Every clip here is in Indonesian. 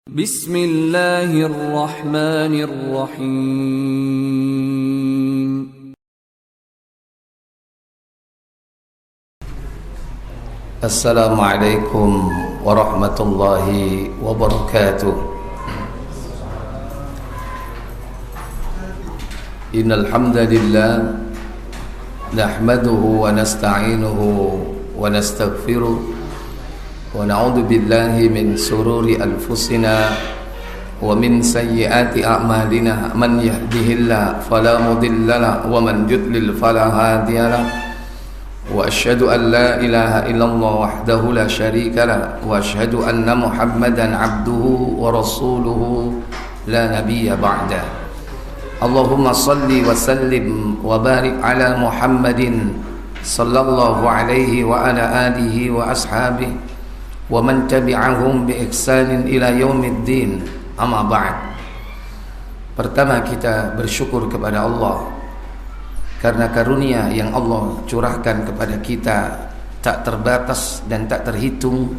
Bismillahirrahmanirrahim. Assalamualaikum warahmatullahi wabarakatuh. Innal hamdalillah nahmaduhu wa nasta'inuhu wa nastaghfiruh wa na'udzu billahi min sururi anfusina wa min sayyiati a'malina. Man yahdihillahu fala mudilla lahu wa man yudlil fala hadiya lahu. Wa asyhadu an la ilaha illallah wahdahu la syarika lahu wa asyhadu anna Muhammadan abduhu wa rasuluhu la nabiyya ba'da. Allahumma salli wa sallim wa barik ala Muhammadin sallallahu alaihi wa ala alihi wa ashabihi wa man tabi'ahum bi ihsanin ila yaumiddin. Amma ba'd. Pertama, kita bersyukur kepada Allah karena karunia yang Allah curahkan kepada kita tak terbatas dan tak terhitung.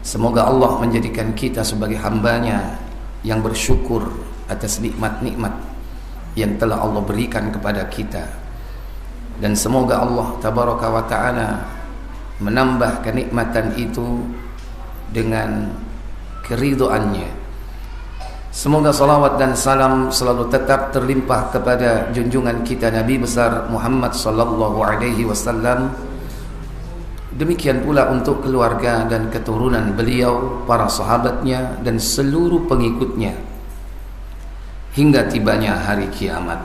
Semoga Allah menjadikan kita sebagai hambanya yang bersyukur atas nikmat-nikmat yang telah Allah berikan kepada kita. Dan semoga Allah tabaraka wa ta'ala menambah kenikmatan itu dengan keridhaannya. Semoga salawat dan salam selalu tetap terlimpah kepada junjungan kita Nabi besar Muhammad sallallahu alaihi wasallam. Demikian pula untuk keluarga dan keturunan beliau, para sahabatnya dan seluruh pengikutnya hingga tibanya hari kiamat.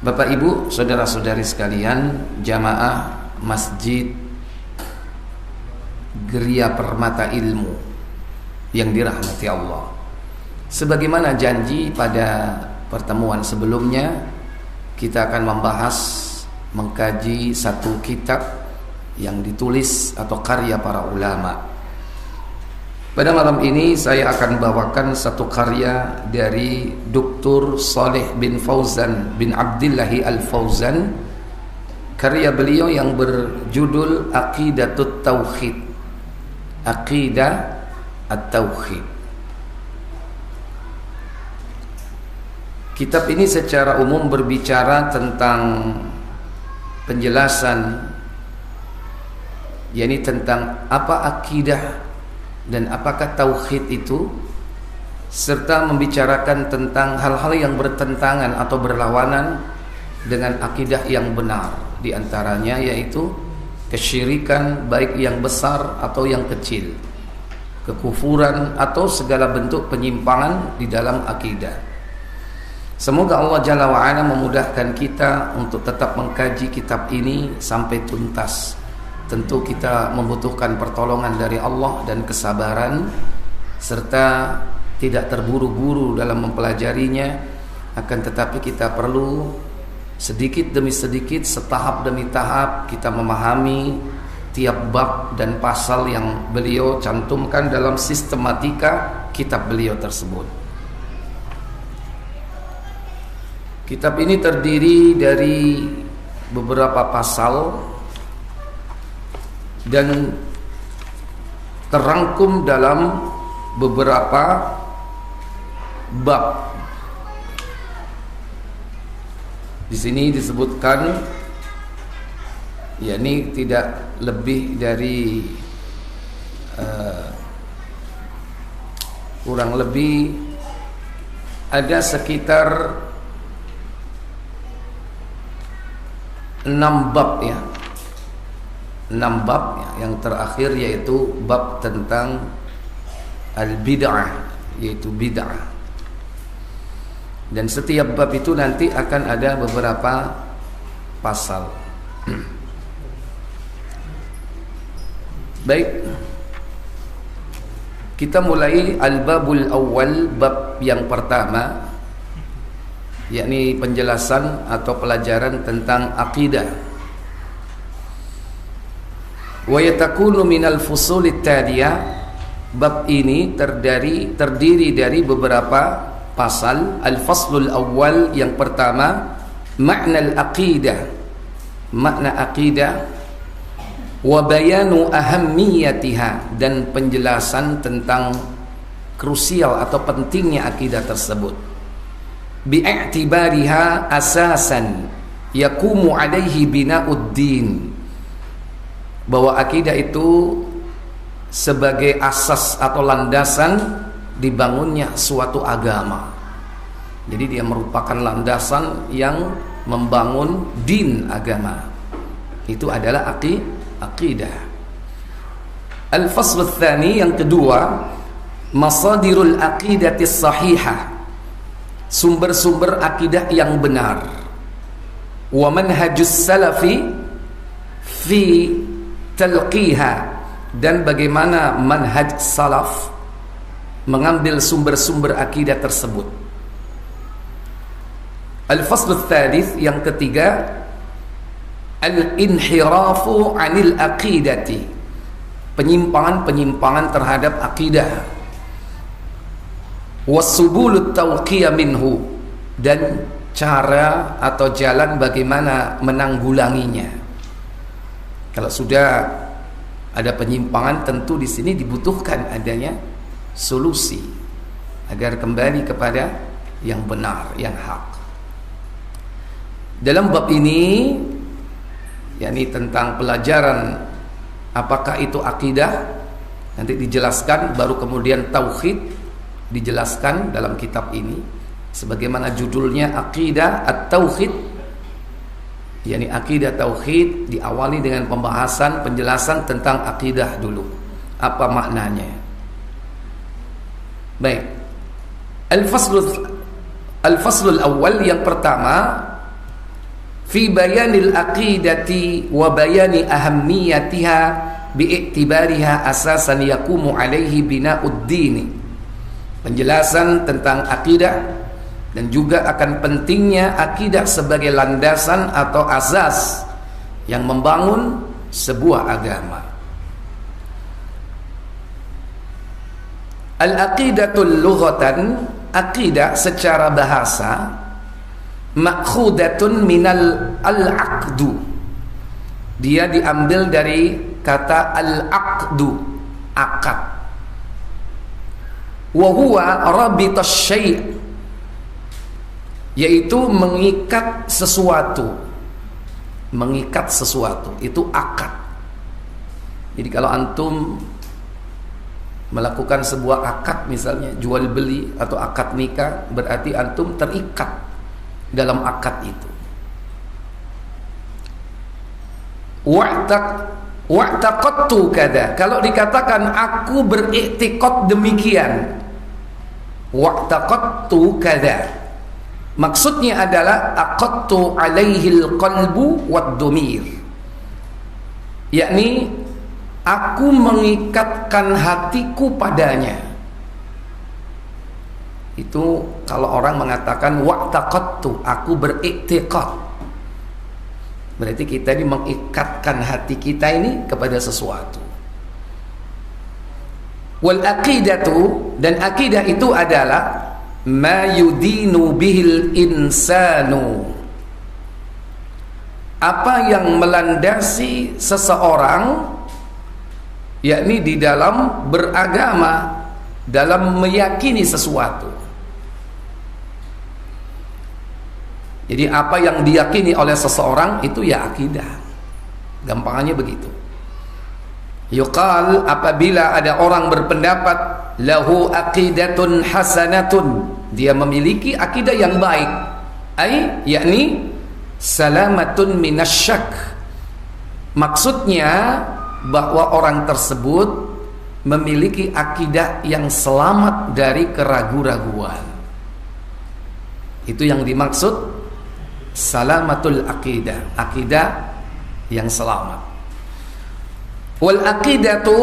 Bapak Ibu, saudara-saudari sekalian, jamaah Masjid Geria Permata Ilmu yang dirahmati Allah. Sebagaimana janji pada pertemuan sebelumnya, kita akan membahas, mengkaji satu kitab yang ditulis atau karya para ulama. Pada malam ini saya akan bawakan satu karya dari Dr. Saleh bin Fauzan bin Abdillahi Al-Fauzan. Karya beliau yang berjudul Aqidatut Tauhid. Aqidah At-Tauhid. Kitab ini secara umum berbicara tentang penjelasan, yakni tentang apa akidah dan apakah tauhid itu, serta membicarakan tentang hal-hal yang bertentangan atau berlawanan dengan akidah yang benar. Di antaranya yaitu kesyirikan, baik yang besar atau yang kecil, kekufuran atau segala bentuk penyimpangan di dalam akidah. Semoga Allah Jalla wa'ala memudahkan kita untuk tetap mengkaji kitab ini sampai tuntas. Tentu kita membutuhkan pertolongan dari Allah dan kesabaran, serta tidak terburu-buru dalam mempelajarinya. Akan tetapi kita perlu sedikit demi sedikit, setahap demi tahap kita memahami tiap bab dan pasal yang beliau cantumkan dalam sistematika kitab beliau tersebut. Kitab ini terdiri dari beberapa pasal dan terangkum dalam beberapa bab. Di sini disebutkan, yakni tidak lebih dari kurang lebih ada sekitar 6 bab ya. 6 bab ya. Yang terakhir yaitu bab tentang al-bid'ah, yaitu bid'ah. Dan setiap bab itu nanti akan ada beberapa pasal. Baik, kita mulai al-babul awal, bab yang pertama, yakni penjelasan atau pelajaran tentang akidah. Wa yatakunu minal fusulit tadiyah. Bab ini terdiri dari beberapa pasal. Al-faslul awal, yang pertama, makna al-aqidah, makna aqidah. wa bayanu ahammiyatiha, dan penjelasan tentang krusial atau pentingnya akidah tersebut. Bi'i'tibariha asasan yakumu alaihi bina'uddin, bahwa akidah itu sebagai asas atau landasan dibangunnya suatu agama. Jadi dia merupakan landasan yang membangun din agama. Itu adalah akidah. Al-fasl ats-tsani, yang kedua, masadirul aqidatis sahihah, sumber-sumber akidah yang benar. Wa manhajus salafi fi talqiha, dan bagaimana manhaj salaf mengambil sumber-sumber akidah tersebut. Al-fasl ats-tsalits, yang ketiga, al-inhirafu 'anil aqidati, penyimpangan-penyimpangan terhadap akidah. Wasubulut tawqiyah minhu, dan cara atau jalan bagaimana menanggulanginya. Kalau sudah ada penyimpangan, tentu di sini dibutuhkan adanya solusi agar kembali kepada yang benar, yang hak. Dalam bab ini, yakni tentang pelajaran apakah itu akidah, nanti dijelaskan, baru kemudian tauhid dijelaskan dalam kitab ini sebagaimana judulnya Aqidah At-Tauhid, yakni akidah tauhid diawali dengan pembahasan penjelasan tentang akidah dulu, apa maknanya. Baik, Al-faslul awal, yang pertama, fi bayanil aqidati wa bayani ahammiyatiha bi'i'tibariha asasan yakumu alaihi bina'uddini, penjelasan tentang akidah dan juga akan pentingnya akidah sebagai landasan atau asas yang membangun sebuah agama. Al-aqidatul lughatan, akidah secara bahasa, ma'khudatun minal al-aqdu, dia diambil dari kata al-aqdu, akad. Wa huwa rabitus syai', yaitu mengikat sesuatu. Mengikat sesuatu itu akad. Jadi kalau antum melakukan sebuah akad, misalnya jual beli atau akad nikah, berarti antum terikat dalam akad itu. Wa'taqadtu kada, kalau dikatakan aku beriktikad demikian, wa'taqadtu kada, maksudnya adalah aqadtu alaihil qalbu wad dumir, yakni aku mengikatkan hatiku padanya. Itu kalau orang mengatakan wa'taqadtu, aku beriktikad, berarti kita ini mengikatkan hati kita ini kepada sesuatu. Wal aqidatu, dan akidah itu adalah ma yudinu bihil insanu, apa yang melandasi seseorang, yakni di dalam beragama, dalam meyakini sesuatu. Jadi apa yang diyakini oleh seseorang itu ya akidah. Gampangannya begitu. Yuqal, apabila ada orang berpendapat lahu aqidatun hasanatun, dia memiliki akidah yang baik, yakni salamatun minasyak, maksudnya bahwa orang tersebut memiliki akidah yang selamat dari keraguan-raguan. Itu yang dimaksud salamatul aqidah, akidah yang selamat. Wal aqidatu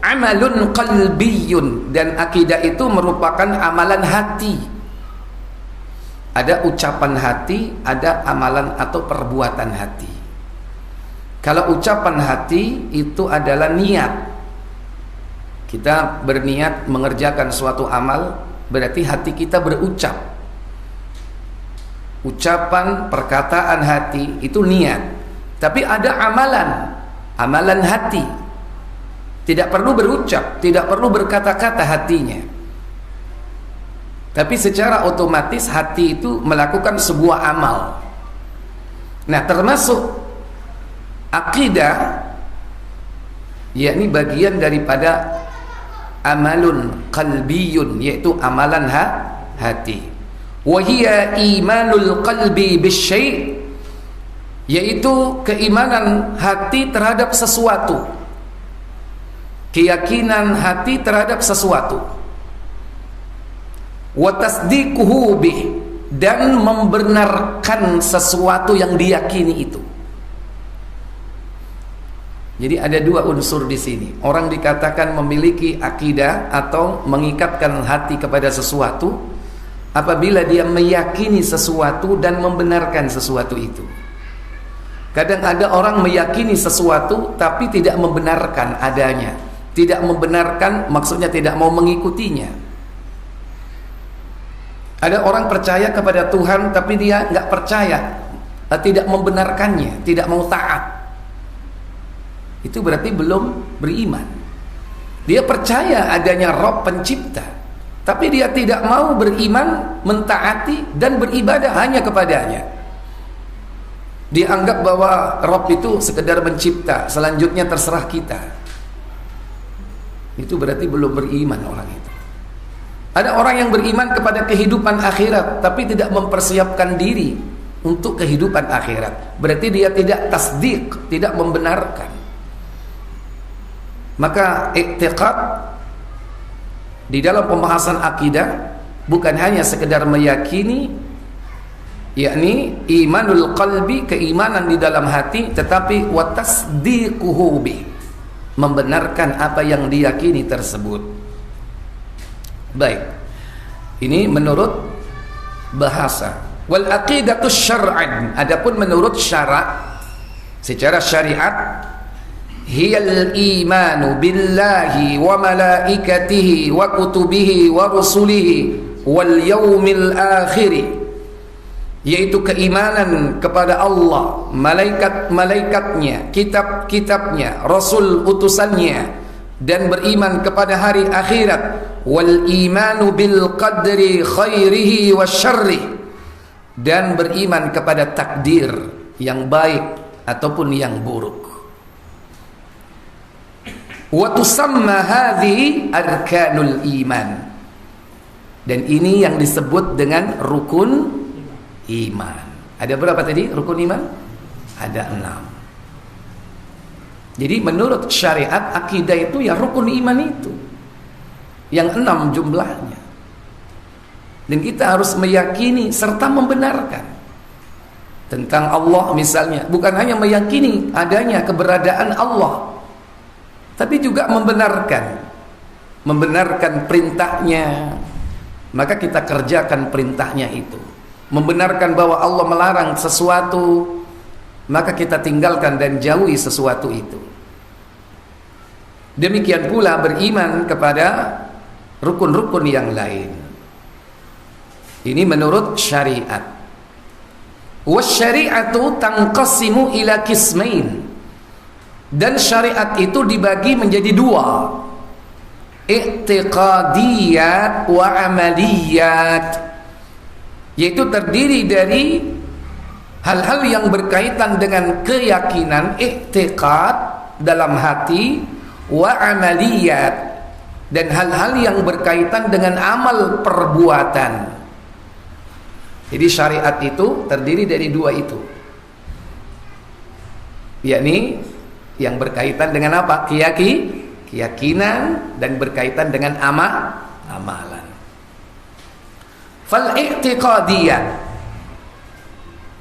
amalun qalbiyun, dan akidah itu merupakan amalan hati. Ada ucapan hati, ada amalan atau perbuatan hati. Kalau ucapan hati itu adalah niat, kita berniat mengerjakan suatu amal, berarti hati kita berucap. Ucapan, perkataan hati itu niat. Tapi ada amalan hati. Tidak perlu berucap, tidak perlu berkata-kata hatinya. Tapi secara otomatis hati itu melakukan sebuah amal. Nah, termasuk akidah, yakni bagian daripada amalun qalbiyun, yaitu amalan hati. Wa hiya imanul qalbi bisyai', yaitu keimanan hati terhadap sesuatu, keyakinan hati terhadap sesuatu. Wa tasdiquhu bih, dan membenarkan sesuatu yang diyakini itu. Jadi ada dua unsur di sini. Orang dikatakan memiliki akidah atau mengikatkan hati kepada sesuatu apabila dia meyakini sesuatu dan membenarkan sesuatu itu. Kadang ada orang meyakini sesuatu tapi tidak membenarkan adanya. Tidak membenarkan maksudnya tidak mau mengikutinya. Ada orang percaya kepada Tuhan tapi dia nggak percaya, tidak membenarkannya, tidak mau taat. Itu berarti belum beriman. Dia percaya adanya Rabb pencipta, tapi dia tidak mau beriman, mentaati dan beribadah hanya kepadanya. Dia anggap bahwa Rabb itu sekedar mencipta, selanjutnya terserah kita. Itu berarti belum beriman orang itu. Ada orang yang beriman kepada kehidupan akhirat tapi tidak mempersiapkan diri untuk kehidupan akhirat. Berarti dia tidak tasdik, tidak membenarkan. Maka i'tiqad di dalam pembahasan akidah bukan hanya sekedar meyakini, yakni imanul qalbi, keimanan di dalam hati, tetapi wa tasdiquhu bi, membenarkan apa yang diyakini tersebut. Baik, ini menurut bahasa. Wal aqidatu syar'an, adapun menurut syarak, secara syariat, hiyal imanu billahi wa malaikatihi wa kutubihi wa rusulihi wal yaumil akhiri, yaitu keimanan kepada Allah, malaikat-malaikatnya, kitab-kitabnya, rasul utusannya, dan beriman kepada hari akhirat. Wal imanu bil qadri khairihi wa syarrih, dan beriman kepada takdir yang baik ataupun yang buruk. Wa tusamma hadhihi arkanul iman, dan ini yang disebut dengan rukun iman. Ada berapa tadi rukun iman? Ada 6. Jadi menurut syariat akidah itu ya rukun iman itu yang 6 jumlahnya. Dan kita harus meyakini serta membenarkan tentang Allah misalnya. Bukan hanya meyakini adanya keberadaan Allah, tapi juga membenarkan perintahnya, maka kita kerjakan perintahnya itu. Membenarkan bahwa Allah melarang sesuatu, maka kita tinggalkan dan jauhi sesuatu itu. Demikian pula beriman kepada rukun-rukun yang lain. Ini menurut syariat. Wasyari'atu tanqasimu ila qismain, dan syariat itu dibagi menjadi 2, i'tiqadiyat wa amaliyat, yaitu terdiri dari hal-hal yang berkaitan dengan keyakinan, i'tiqad dalam hati, wa amaliyat, dan hal-hal yang berkaitan dengan amal perbuatan. Jadi syariat itu terdiri dari 2 itu, yakni yang berkaitan dengan apa? Keyakinan, dan berkaitan dengan amalan. Fal i'tiqadiyat,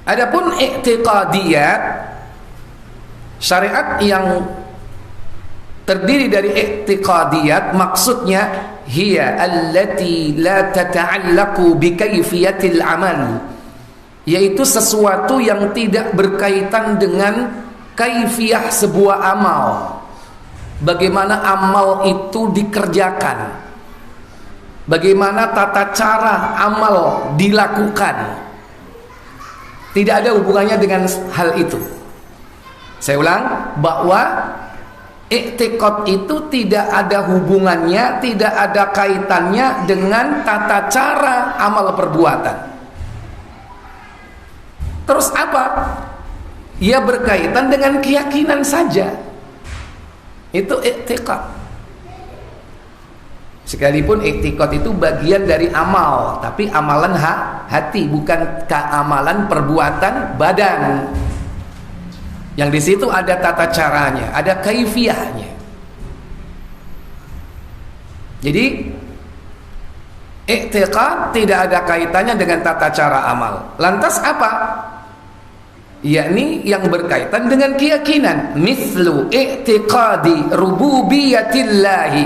adapun i'tiqadiyat, syariat yang terdiri dari i'tiqadiyat maksudnya hiya allati la tata'allaqu bi kayfiyatil amal, yaitu sesuatu yang tidak berkaitan dengan kaifiyah sebuah amal, bagaimana amal itu dikerjakan, bagaimana tata cara amal dilakukan. Tidak ada hubungannya dengan hal itu. Saya ulang, bahwa I'tiqad itu tidak ada hubungannya, tidak ada kaitannya dengan tata cara amal perbuatan. Terus apa? Ya berkaitan dengan keyakinan saja. Itu i'tiqad. Sekalipun i'tiqad itu bagian dari amal, tapi amalan hati, bukan amalan perbuatan badan. Yang di situ ada tata caranya, ada kaifiyahnya. Jadi i'tiqad tidak ada kaitannya dengan tata cara amal. Lantas apa? Yakni yang berkaitan dengan keyakinan. Mithlu i'tiqadi rububiyatillahi.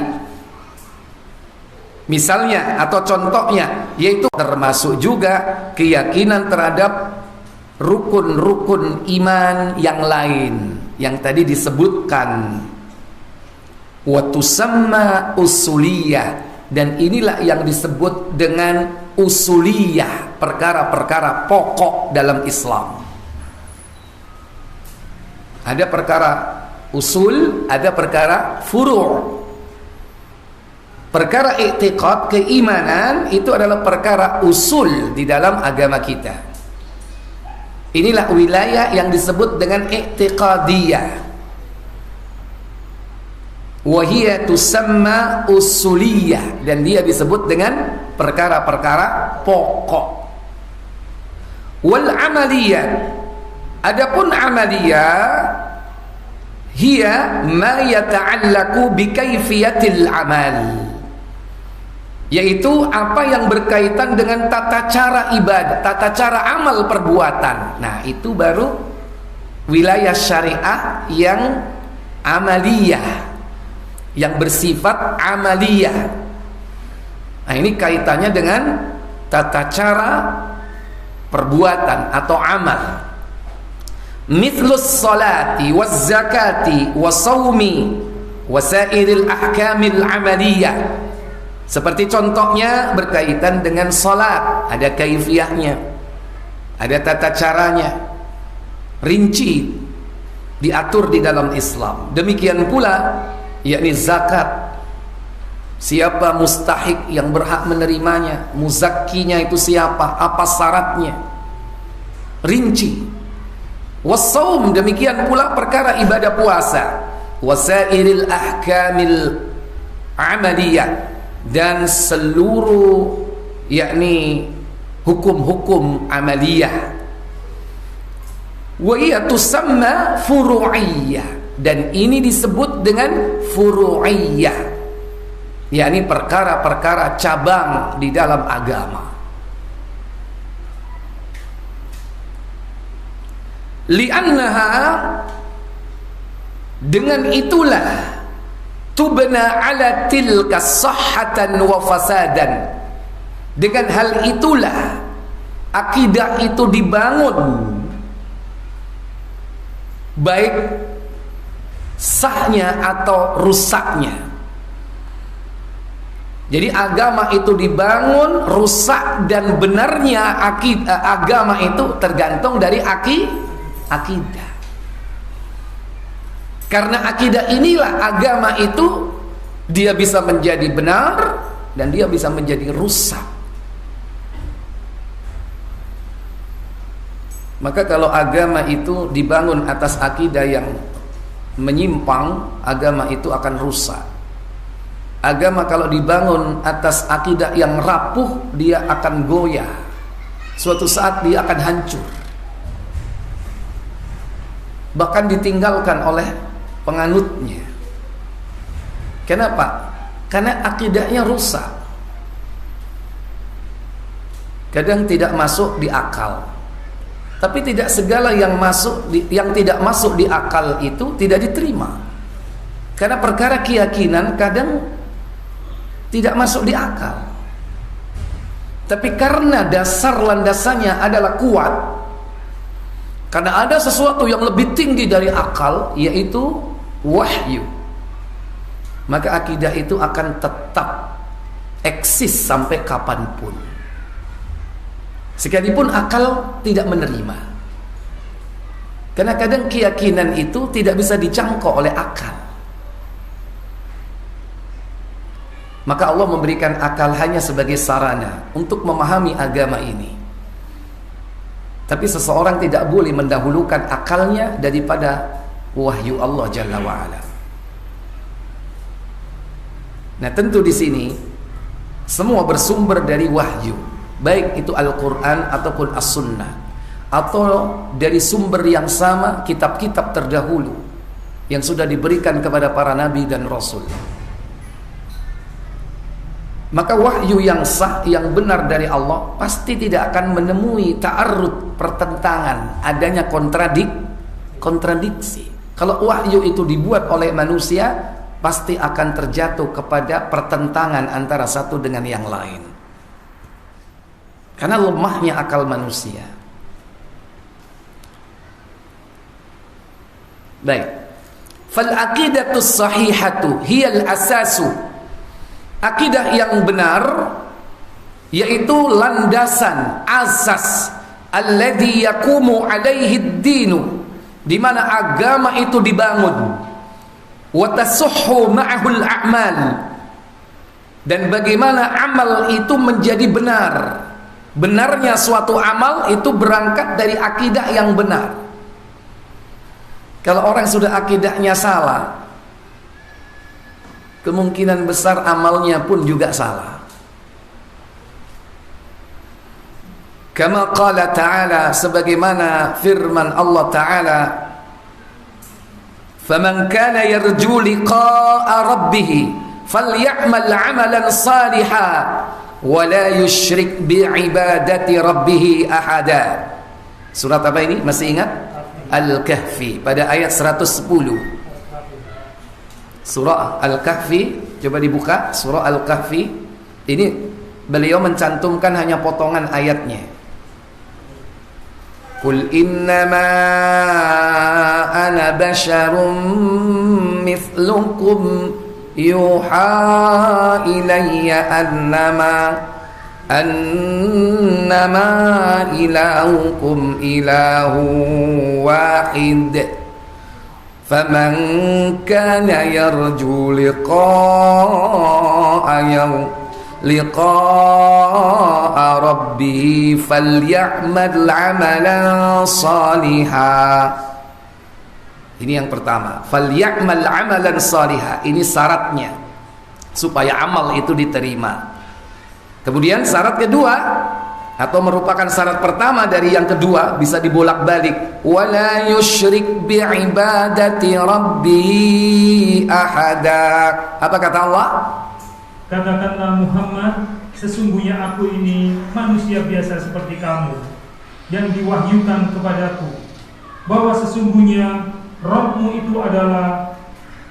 Misalnya atau contohnya, yaitu termasuk juga keyakinan terhadap rukun-rukun iman yang lain yang tadi disebutkan. Wa tusamma usuliyah, dan inilah yang disebut dengan usuliyah, perkara-perkara pokok dalam Islam. Ada perkara usul, ada perkara furu'. Perkara i'tiqad, keimanan, itu adalah perkara usul di dalam agama kita. Inilah wilayah yang disebut dengan i'tiqadiyah. Wa hiya tusamma usuliyah, dan dia disebut dengan perkara-perkara pokok. Wal amaliyah, adapun amaliyah, hiya ma yata'allaqu bi kaifiyatil amal, yaitu apa yang berkaitan dengan tata cara ibadah, tata cara amal perbuatan. Nah, itu baru wilayah syariah yang amaliyah, yang bersifat amaliyah. Nah, ini kaitannya dengan tata cara perbuatan atau amal. Mithlus salati waz zakati wasawmi wasairil ahkamil amaliyah. Seperti contohnya berkaitan dengan salat, ada kaifiyahnya, ada tata caranya, rinci, diatur di dalam Islam. Demikian pula yakni zakat, siapa mustahik yang berhak menerimanya, muzakkinya itu siapa, apa syaratnya, rinci. Wassaum, demikian pula perkara ibadah puasa, wasairil ahkamil amaliyah, dan seluruh yakni hukum-hukum amaliyah. Wa hiya tusamma furu'iyyah, dan ini disebut dengan furu'iyyah, yakni perkara-perkara cabang di dalam agama. Li'annaha, dengan itulah, tubna ala tilka sahhatan wa fasadan, dengan hal itulah akidah itu dibangun, baik sahnya atau rusaknya. Jadi agama itu dibangun, rusak dan benarnya agama itu tergantung dari akidah. Karena akidah inilah agama itu dia bisa menjadi benar dan dia bisa menjadi rusak. Maka kalau agama itu dibangun atas akidah yang menyimpang, agama itu akan rusak. Agama kalau dibangun atas akidah yang rapuh, dia akan goyah. Suatu saat dia akan hancur, bahkan ditinggalkan oleh penganutnya. Kenapa? Karena akidahnya rusak. Kadang tidak masuk di akal. Tapi tidak segala yang tidak masuk di akal itu tidak diterima. Karena perkara keyakinan kadang tidak masuk di akal. Tapi karena dasar landasannya adalah kuat, karena ada sesuatu yang lebih tinggi dari akal, yaitu wahyu, maka akidah itu akan tetap eksis sampai kapanpun, sekalipun akal tidak menerima. Karena kadang keyakinan itu tidak bisa dijangkau oleh akal. Maka Allah memberikan akal hanya sebagai sarana untuk memahami agama ini. Tapi seseorang tidak boleh mendahulukan akalnya daripada wahyu Allah Jalla wa'ala. Nah, tentu di sini semua bersumber dari wahyu, baik itu Al-Quran ataupun As-Sunnah, atau dari sumber yang sama, kitab-kitab terdahulu yang sudah diberikan kepada para nabi dan rasul. Maka wahyu yang sah, yang benar dari Allah pasti tidak akan menemui ta'arud, pertentangan, adanya kontradiksi. Kalau wahyu itu dibuat oleh manusia, pasti akan terjatuh kepada pertentangan antara satu dengan yang lain. Karena lemahnya akal manusia. Baik. Fal aqidatus sahihatu hiyal asasu. Akidah yang benar yaitu landasan, asas alladzi yaqumu alaihi ad-dinu, di mana agama itu dibangun. Wa tasihhu ma'ahul a'mal, dan bagaimana amal itu menjadi benar. Benarnya suatu amal itu berangkat dari akidah yang benar. Kalau orang sudah akidahnya salah, kemungkinan besar amalnya pun juga salah. Kama qala ta'ala, sebagaimana firman Allah Ta'ala, faman kana yarju liqa'a rabbih faly'amal 'amalan salihan wa la yusyrik bi'ibadati rabbih ahada. Surat apa ini? Masih ingat? Al-Kahfi pada ayat 110. Surah Al-Kahfi, coba dibuka surah Al-Kahfi. Ini beliau mencantumkan hanya potongan ayatnya. Qul innama ana basyarum mithlukum yuha ilayya annama ilahukum ilahu wahid. فَمَنْ كَانَ يَرْجُو لِقَاءَ رَبِّهِ فَلْيَعْمَلْ عَمَلًا صَالِحًا. Ini yang pertama, فَلْيَعْمَلْ عَمَلًا صَالِحًا. Ini syaratnya supaya amal itu diterima. Kemudian syarat kedua, atau merupakan syarat pertama dari yang kedua, bisa dibolak-balik, wala yusyrik bi'ibadati rabbi ahada. Apa kata Allah? Katakanlah Muhammad, sesungguhnya aku ini manusia biasa seperti kamu, yang diwahyukan kepadaku bahwa sesungguhnya Rabbmu itu adalah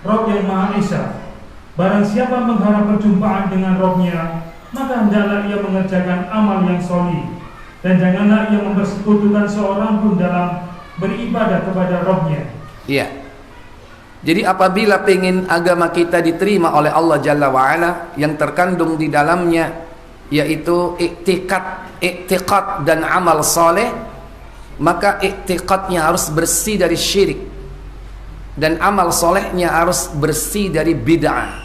Rabb yang Maha Esa. Barang siapa mengharap perjumpaan dengan Rabbnya, maka hendaklah ia mengerjakan amal yang sholih, dan janganlah ia mempersekutukan seorang pun dalam beribadah kepada Rabbnya. Iya. Jadi apabila pengen agama kita diterima oleh Allah Jalla wa'ala, yang terkandung di dalamnya yaitu i'tiqad dan amal soleh, maka i'tiqadnya harus bersih dari syirik, dan amal solehnya harus bersih dari bid'ah.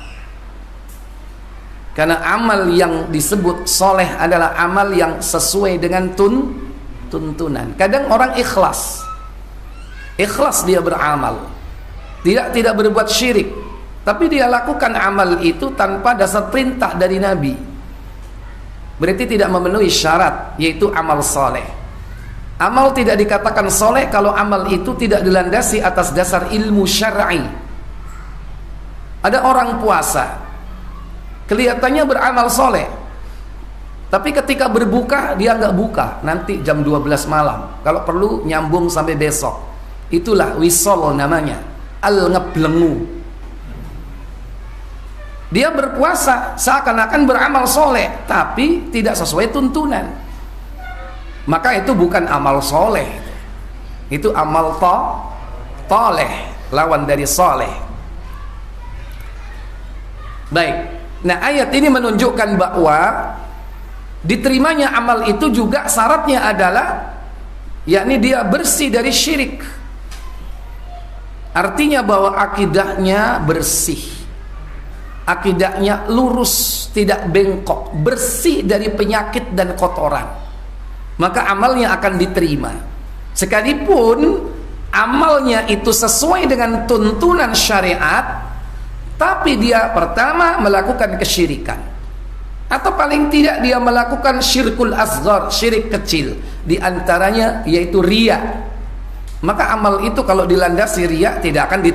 Karena amal yang disebut soleh adalah amal yang sesuai dengan tuntunan. Kadang orang ikhlas dia beramal, tidak berbuat syirik, tapi dia lakukan amal itu tanpa dasar perintah dari Nabi. Berarti tidak memenuhi syarat, yaitu amal soleh. Amal tidak dikatakan soleh kalau amal itu tidak dilandasi atas dasar ilmu syar'i. Ada orang puasa, kelihatannya beramal soleh, tapi ketika berbuka dia nggak buka, nanti jam 12 malam, kalau perlu nyambung sampai besok. Itulah wisol namanya, al-ngeblengu. Dia berpuasa seakan-akan beramal soleh, tapi tidak sesuai tuntunan. Maka itu bukan amal soleh, itu amal toleh, lawan dari soleh. Baik. Nah, ayat ini menunjukkan bahwa diterimanya amal itu juga syaratnya adalah, yakni dia bersih dari syirik. Artinya bahwa akidahnya bersih, akidahnya lurus, tidak bengkok, bersih dari penyakit dan kotoran, maka amalnya akan diterima. Sekalipun amalnya itu sesuai dengan tuntunan syariat, tapi dia pertama melakukan kesyirikan, atau paling tidak dia melakukan syirkul asghar, syirik kecil, di antaranya yaitu riya, maka amal itu kalau dilandasi riya tidak akan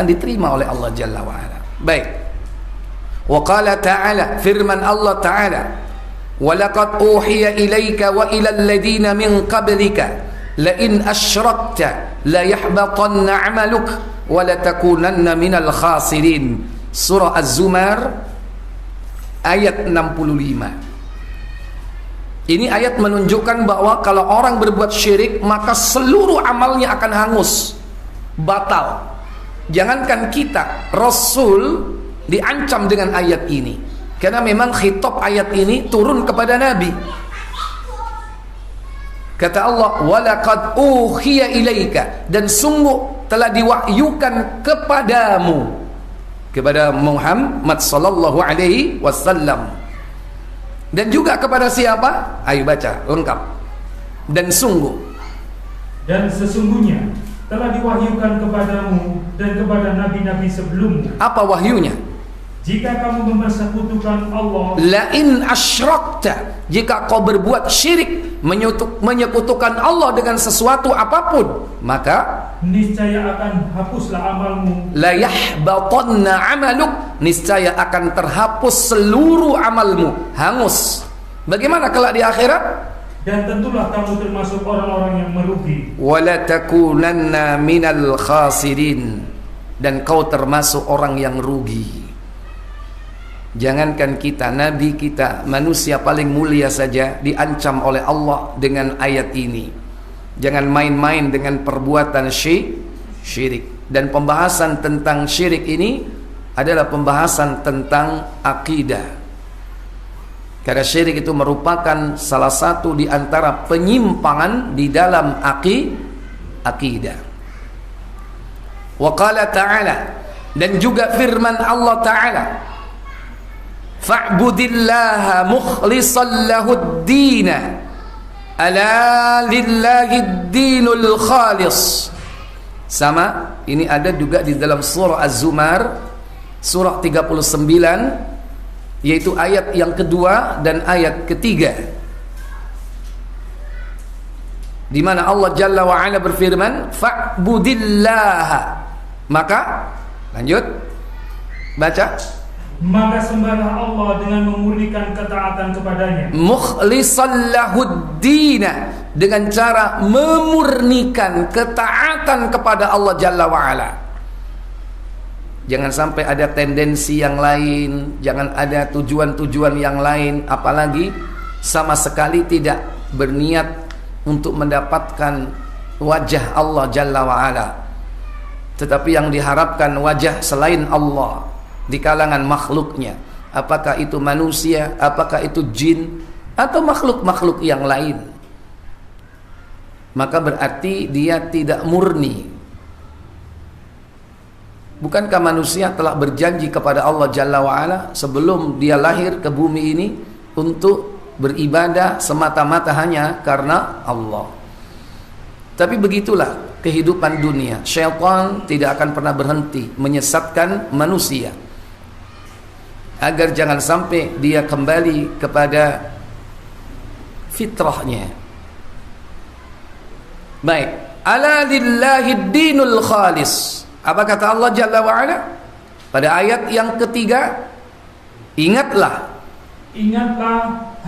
diterima oleh Allah Jalla wa Ala. Baik. Wa qala ta'ala, firman Allah Ta'ala, wa laqad uhiya ilaika wa ilal ladina min qablika la in asyrakta la yahbatanna 'amaluk wa la takunanna minal khasirin. Surah Az-Zumar ayat 65. Ini ayat menunjukkan bahwa kalau orang berbuat syirik maka seluruh amalnya akan hangus, batal. Jangankan kita, Rasul diancam dengan ayat ini, karena memang khitab ayat ini turun kepada Nabi. Kata Allah, walaqad uhiya ilaika, dan sungguh telah diwahyukan kepadamu, kepada Muhammad sallallahu alaihi wasallam. Dan juga kepada siapa? Ayo baca lengkap. Dan sungguh, dan sesungguhnya telah diwahyukan kepadamu dan kepada nabi-nabi sebelummu. apa wahyunya? Jika kamu mempersekutukan Allah, La in asyrakta, jika kau berbuat syirik, menyekutukan Allah dengan sesuatu apapun, maka niscaya akan hapuslah amalmu. la yahbatanna amaluk, niscaya akan terhapus seluruh amalmu, hangus. Bagaimana kelak di akhirat? Dan tentulah kamu termasuk orang-orang yang merugi. Wala takunanna minal khasirin, dan kau termasuk orang yang rugi. Jangankan kita, Nabi kita, manusia paling mulia saja diancam oleh Allah dengan ayat ini. Jangan main-main dengan perbuatan syirik. Dan pembahasan tentang syirik ini adalah pembahasan tentang akidah. Karena syirik itu merupakan salah satu di antara penyimpangan di dalam akidah. Wa qala ta'ala, dan juga firman Allah Ta'ala, fa'budillaha mukhlishan lahud-dina ala lillahi-d-dinul khalis. Sama, ini ada juga di dalam surah Az-Zumar, surah 39, yaitu ayat yang kedua dan ayat ketiga, di mana Allah Jalla wa Ala berfirman, fa'budillaha, maka lanjut baca, maka sembahlah Allah dengan memurnikan ketaatan kepadanya, mukhlishan lahud-dina, dengan cara memurnikan ketaatan kepada Allah Jalla wa Ala. Jangan sampai ada tendensi yang lain, jangan ada tujuan-tujuan yang lain, apalagi sama sekali tidak berniat untuk mendapatkan wajah Allah Jalla wa'ala, tetapi yang diharapkan wajah selain Allah di kalangan makhluknya, apakah itu manusia, apakah itu jin, atau makhluk-makhluk yang lain, maka berarti dia tidak murni. Bukankah manusia telah berjanji kepada Allah Jalla wa'ala sebelum dia lahir ke bumi ini untuk beribadah semata-mata hanya karena Allah? Tapi begitulah kehidupan dunia. Syaitan tidak akan pernah berhenti menyesatkan manusia agar jangan sampai dia kembali kepada fitrahnya. Baik, ala lillahi dinul khalis. Apa kata Allah Jalla wa'ala pada ayat yang ketiga? Ingatlah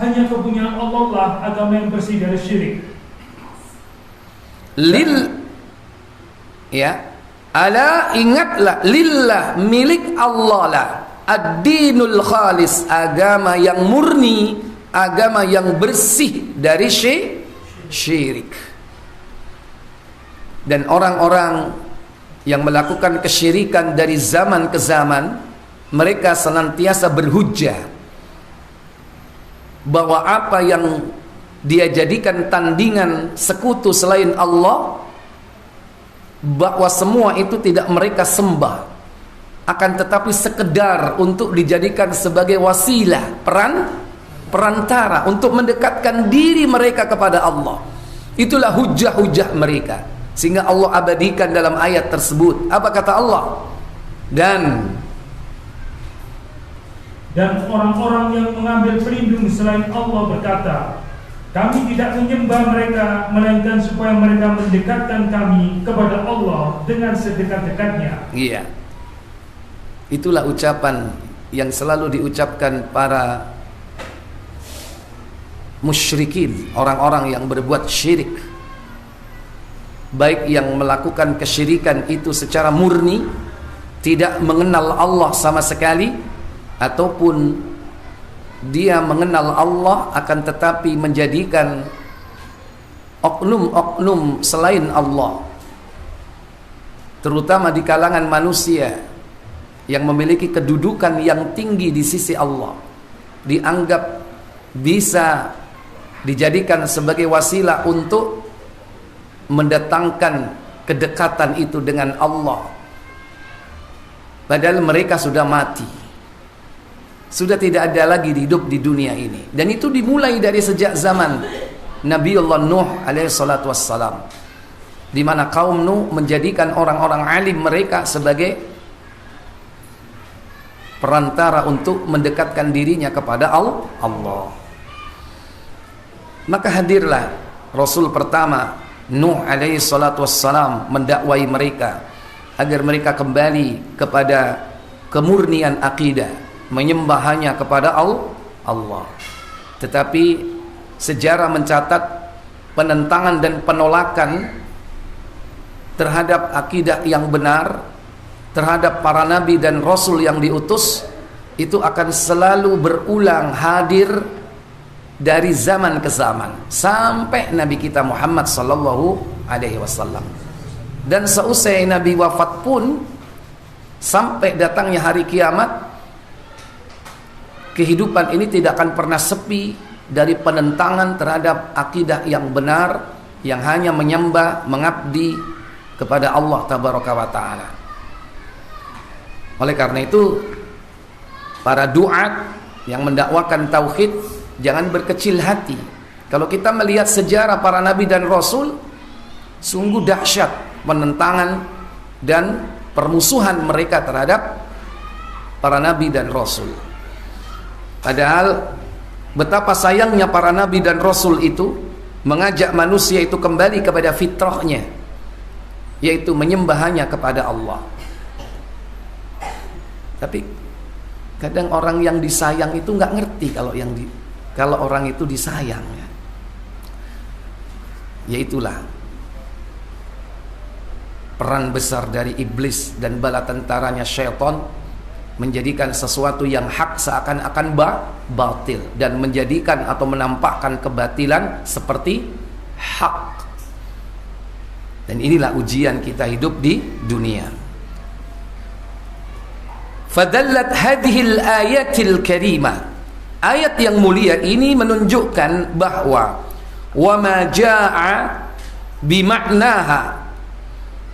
hanya kepunyaan Allah lah agama yang bersih dari syirik. Ala, ingatlah, lillah, milik Allah lah, ad-dinul khalis, agama yang murni, agama yang bersih dari syirik. Dan orang-orang yang melakukan kesyirikan dari zaman ke zaman, mereka senantiasa berhujjah bahwa apa yang dia jadikan tandingan sekutu selain Allah, bahwa semua itu tidak mereka sembah, akan tetapi sekedar untuk dijadikan sebagai wasilah, perantara untuk mendekatkan diri mereka kepada Allah. Itulah hujah-hujah mereka, sehingga Allah abadikan dalam ayat tersebut. Apa kata Allah? Dan orang-orang yang mengambil pelindung selain Allah berkata, kami tidak menyembah mereka, melainkan supaya mereka mendekatkan kami kepada Allah dengan sedekat-dekatnya. Iya. Itulah ucapan yang selalu diucapkan para musyrikin, orang-orang yang berbuat syirik, baik yang melakukan kesyirikan itu secara murni, tidak mengenal Allah sama sekali, ataupun dia mengenal Allah akan tetapi menjadikan oknum-oknum selain Allah, terutama di kalangan manusia yang memiliki kedudukan yang tinggi di sisi Allah, dianggap bisa dijadikan sebagai wasilah untuk mendatangkan kedekatan itu dengan Allah, padahal mereka sudah mati, sudah tidak ada lagi hidup di dunia ini. Dan itu dimulai dari sejak zaman Nabiullah Nuh alaihi salatu wassalam, di mana kaum Nuh menjadikan orang-orang alim mereka sebagai perantara untuk mendekatkan dirinya kepada Allah. Maka hadirlah Rasul pertama Nuh alaihi salatu wassalam mendakwai mereka agar mereka kembali kepada kemurnian akidah, menyembah hanya kepada Allah. Tetapi sejarah mencatat penentangan dan penolakan terhadap akidah yang benar, terhadap para nabi dan rasul yang diutus, itu akan selalu berulang, hadir dari zaman ke zaman sampai Nabi kita Muhammad sallallahu alaihi wasallam. Dan seusai Nabi wafat pun, sampai datangnya hari kiamat, kehidupan ini tidak akan pernah sepi dari penentangan terhadap akidah yang benar, yang hanya menyembah, mengabdi kepada Allah tabaraka wa taala. Oleh karena itu, para duat yang mendakwakan tauhid jangan berkecil hati. Kalau kita melihat sejarah para nabi dan rasul, sungguh dahsyat penentangan dan permusuhan mereka terhadap para nabi dan rasul. Padahal betapa sayangnya para nabi dan rasul itu mengajak manusia itu kembali kepada fitrahnya, yaitu menyembah hanya kepada Allah. Tapi kadang orang yang disayang itu nggak ngerti kalau orang itu disayang, ya itulah peran besar dari iblis dan bala tentaranya syaitan, menjadikan sesuatu yang hak seakan-akan batil, dan menjadikan atau menampakkan kebatilan seperti hak. Dan inilah ujian kita hidup di dunia. Fadallat hadhil ayatil karimah, ayat yang mulia ini menunjukkan bahwa wa ma jaa bimaknaha,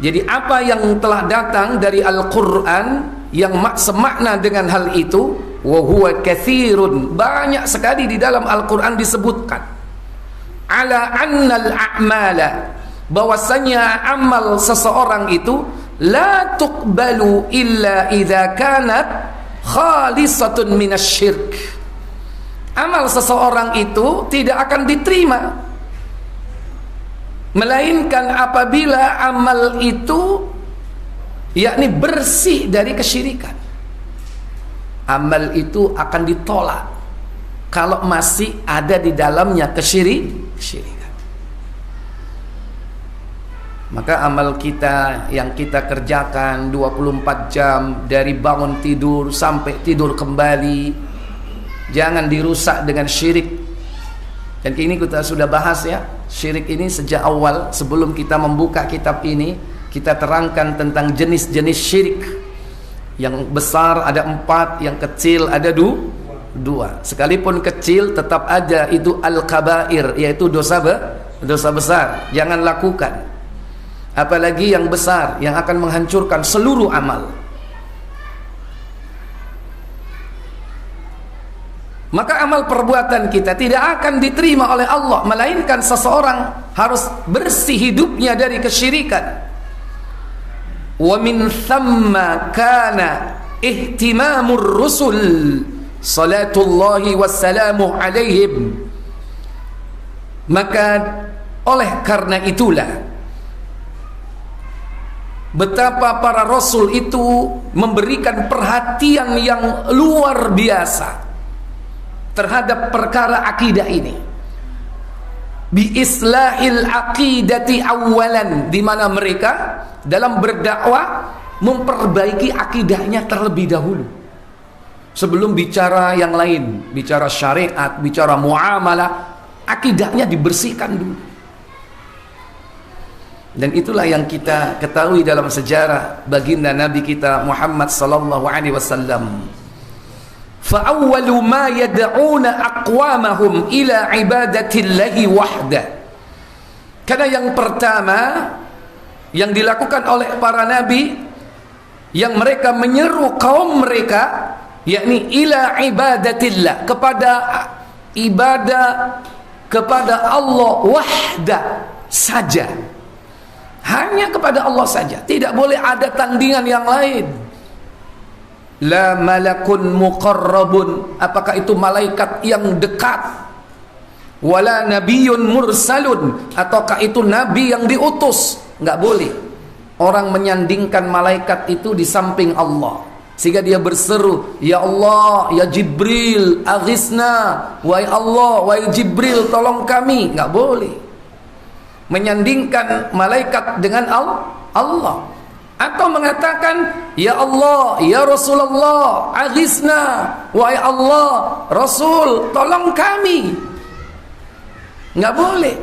jadi apa yang telah datang dari Al-Quran yang semakna dengan hal itu, wa huwa katsirun, banyak sekali di dalam Al-Quran disebutkan, ala annal a'mala, bahwasanya amal seseorang itu la tuqbalu illa idza kanat khalisatun minasyirk. Amal seseorang itu tidak akan diterima melainkan apabila amal itu yakni bersih dari kesyirikan. Amal itu akan ditolak kalau masih ada di dalamnya kesyirikan. Maka amal kita yang kita kerjakan 24 jam dari bangun tidur sampai tidur kembali, jangan dirusak dengan syirik. Dan ini kita sudah bahas ya, syirik ini sejak awal. Sebelum kita membuka kitab ini, kita terangkan tentang jenis-jenis syirik. Yang besar ada 4, yang kecil ada 2. Sekalipun kecil tetap ada itu al-kabair, yaitu dosa besar, jangan lakukan. Apalagi yang besar yang akan menghancurkan seluruh amal. maka amal perbuatan kita tidak akan diterima oleh Allah, melainkan seseorang harus bersih hidupnya dari kesyirikan. Wa min thamma kana ihtimamur rusul salatullahi wassalamu alaihim. Maka oleh karena itulah betapa para rasul itu memberikan perhatian yang luar biasa terhadap perkara akidah ini. Bi islahil aqidati awalan, di mana mereka dalam berdakwah memperbaiki akidahnya terlebih dahulu sebelum bicara yang lain, bicara syariat, bicara muamalah, akidahnya dibersihkan dulu. Dan itulah yang kita ketahui dalam sejarah baginda Nabi kita Muhammad sallallahu alaihi wasallam. Fa awwalu ma yad'una aqwamahum ila ibadatillahi wahda. Karena yang pertama yang dilakukan oleh para nabi, yang mereka menyeru kaum mereka, yakni ila ibadatillah, kepada ibadah kepada Allah wahda saja, hanya kepada Allah saja, tidak boleh ada tandingan yang lain. La malakun muqarrabun, apakah itu malaikat yang dekat, wala nabiyyun mursalun, ataukah itu nabi yang diutus. Nggak boleh orang menyandingkan malaikat itu di samping Allah sehingga dia berseru, ya Allah, ya Jibril aghisna, wahai Allah, wahai Jibril tolong kami. Nggak boleh menyandingkan malaikat dengan Allah. Atau mengatakan, ya Allah, ya Rasulullah aghisna, wahai Allah, Rasul tolong kami. Nggak boleh.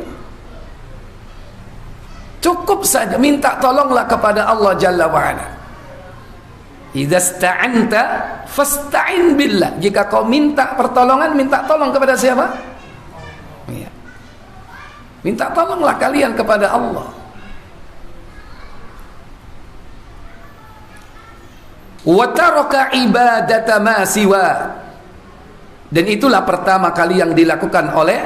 Cukup saja minta tolonglah kepada Allah Jalla wa'ala. Idza sta'anta fasta'in billah. Jika kau minta pertolongan, minta tolong kepada siapa? Ya. Minta tolonglah kalian kepada Allah. Wa taraka ibadata ma siwa. Dan itulah pertama kali yang dilakukan oleh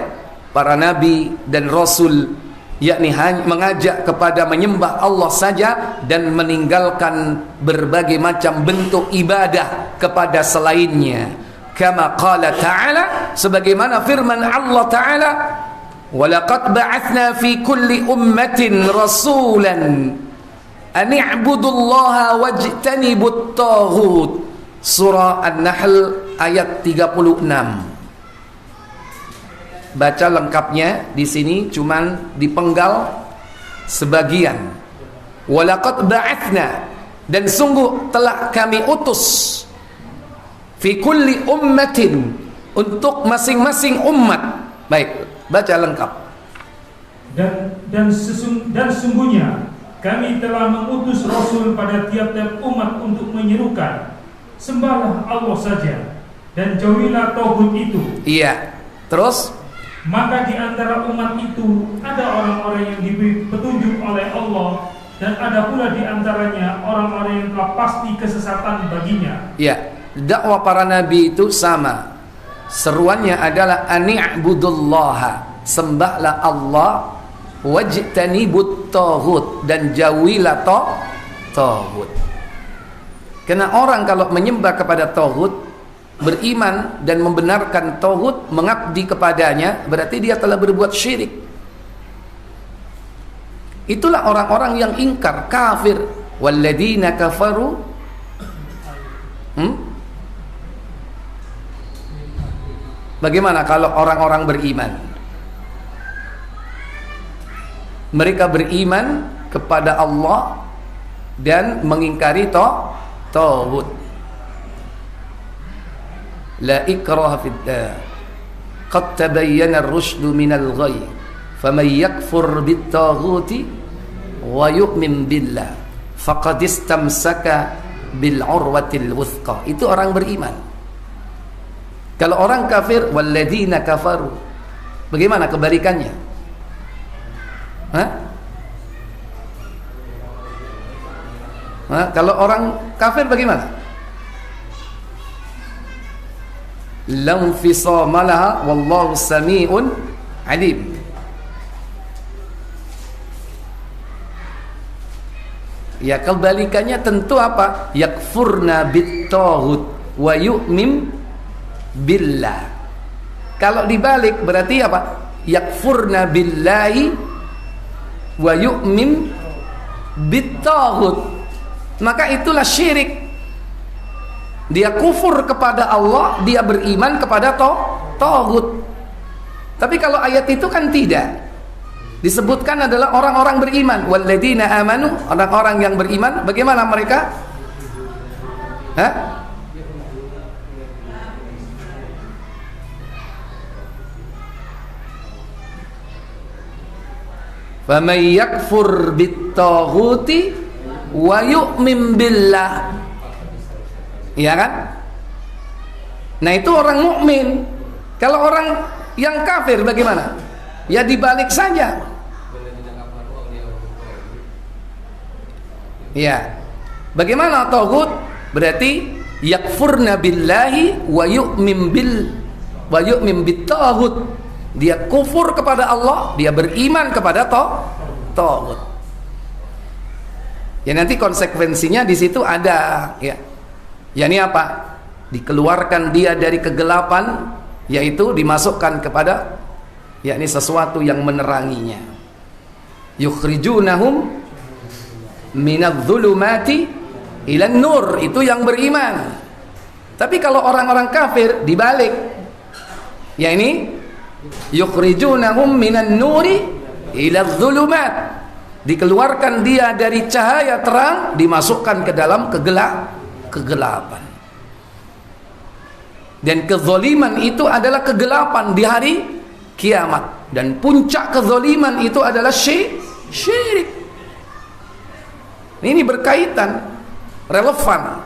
para nabi dan rasul, yakni mengajak kepada menyembah Allah saja dan meninggalkan berbagai macam bentuk ibadah kepada selainnya. Kama qala ta'ala, sebagaimana firman Allah Ta'ala, walaqad ba'athna fi kulli ummatin rasulan an i'budullaha wajtanibut taghut. Surah An-Nahl ayat 36. Baca lengkapnya di sini cuman dipenggal sebagian. Walaqad ba'athna, dan sungguh telah kami utus, fi kulli ummatin, untuk masing-masing umat. Baik, baca lengkap. Dan sungguhnya kami telah mengutus Rasul pada tiap-tiap umat untuk menyerukan, sembahlah Allah saja dan jauhilah tauhid itu. Iya. Terus, maka di antara umat itu ada orang-orang yang diberi petunjuk oleh Allah, dan ada pula di antaranya orang-orang yang telah pasti kesesatan baginya. Iya. Dakwah para nabi itu sama. Seruannya adalah ani'budullaha, sembahlah Allah, wajtanibut taghut, dan jauhilah taghut. Karena orang kalau menyembah kepada taghut, beriman dan membenarkan taghut, mengabdi kepadanya, berarti dia telah berbuat syirik. Itulah orang-orang yang ingkar, kafir. Walladzina kafaru Bagaimana kalau orang-orang beriman? Mereka beriman kepada Allah dan mengingkari taghut. La ikraha fid-din, qad tabayyana ar-rusydu minal ghayy, faman yakfur bit-taghuti wa yu'min billah faqad istamsaka bil 'urwatil wuthqa. Itu orang beriman. Kalau orang kafir, walladzina kafaru, bagaimana kebalikannya? Kalau orang kafir bagaimana? la infisama laha wallahu sami'un alim. Ya, kebalikannya tentu apa? Yakfurna bit-taghut wa yu'min billah. Kalau dibalik berarti apa? Yakfurna billahi wa yu'min bit-taghut. Maka itulah syirik. Dia kufur kepada Allah, dia beriman kepada taghut. Tapi kalau ayat itu kan tidak. Disebutkan adalah orang-orang beriman. Walladzina amanu, orang-orang yang beriman. Bagaimana mereka? Hah? Faman yakfur bit-taghuti wa yu'min billah. Iya kan? Nah, itu orang mukmin. Kalau orang yang kafir bagaimana? Ya dibalik saja. Ya. Bagaimana taghut? Berarti yakfurna billahi wa yu'min bit-taghut. Dia kufur kepada Allah, dia beriman kepada taghut. Ya, nanti konsekuensinya di situ ada, ya. Yani apa? Dikeluarkan dia dari kegelapan, yaitu dimasukkan kepada, yakni sesuatu yang meneranginya. Yukhrijunahum minadh-dhulumati ilan nur, itu yang beriman. Tapi kalau orang-orang kafir dibalik, yakni yukhrijunahum minan nuri iladh-dhulumat, dikeluarkan dia dari cahaya terang, dimasukkan ke dalam kegelapan. Dan kezaliman itu adalah kegelapan di hari kiamat, dan puncak kezaliman itu adalah syirik. Ini berkaitan, relevan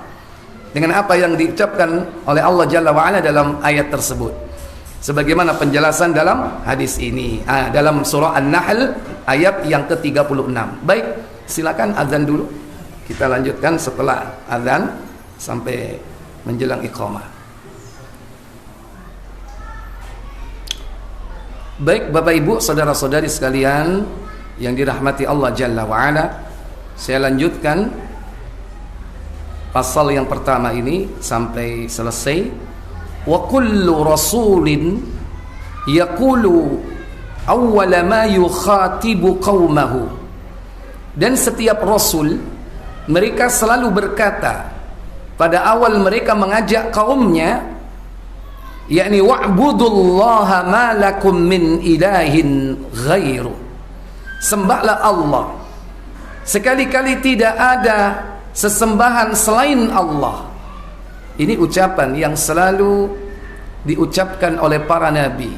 dengan apa yang diucapkan oleh Allah Jalla wa Ala dalam ayat tersebut, sebagaimana penjelasan dalam hadis ini, dalam surah An-Nahl ayat yang ke-36. Baik, silakan azan dulu. Kita lanjutkan setelah azan sampai menjelang iqamah. Baik Bapak Ibu, saudara-saudari sekalian yang dirahmati Allah Jalla wa Ala, saya lanjutkan pasal yang pertama ini sampai selesai. Wa kullu rasulin yaqulu awwala ma yukhatibu qaumahu. Dan setiap rasul, mereka selalu berkata pada awal mereka mengajak kaumnya, yakni wa'budullaha ma lakum min ilahin ghairu. Sembahlah Allah, sekali-kali tidak ada sesembahan selain Allah. Ini ucapan yang selalu diucapkan oleh para nabi.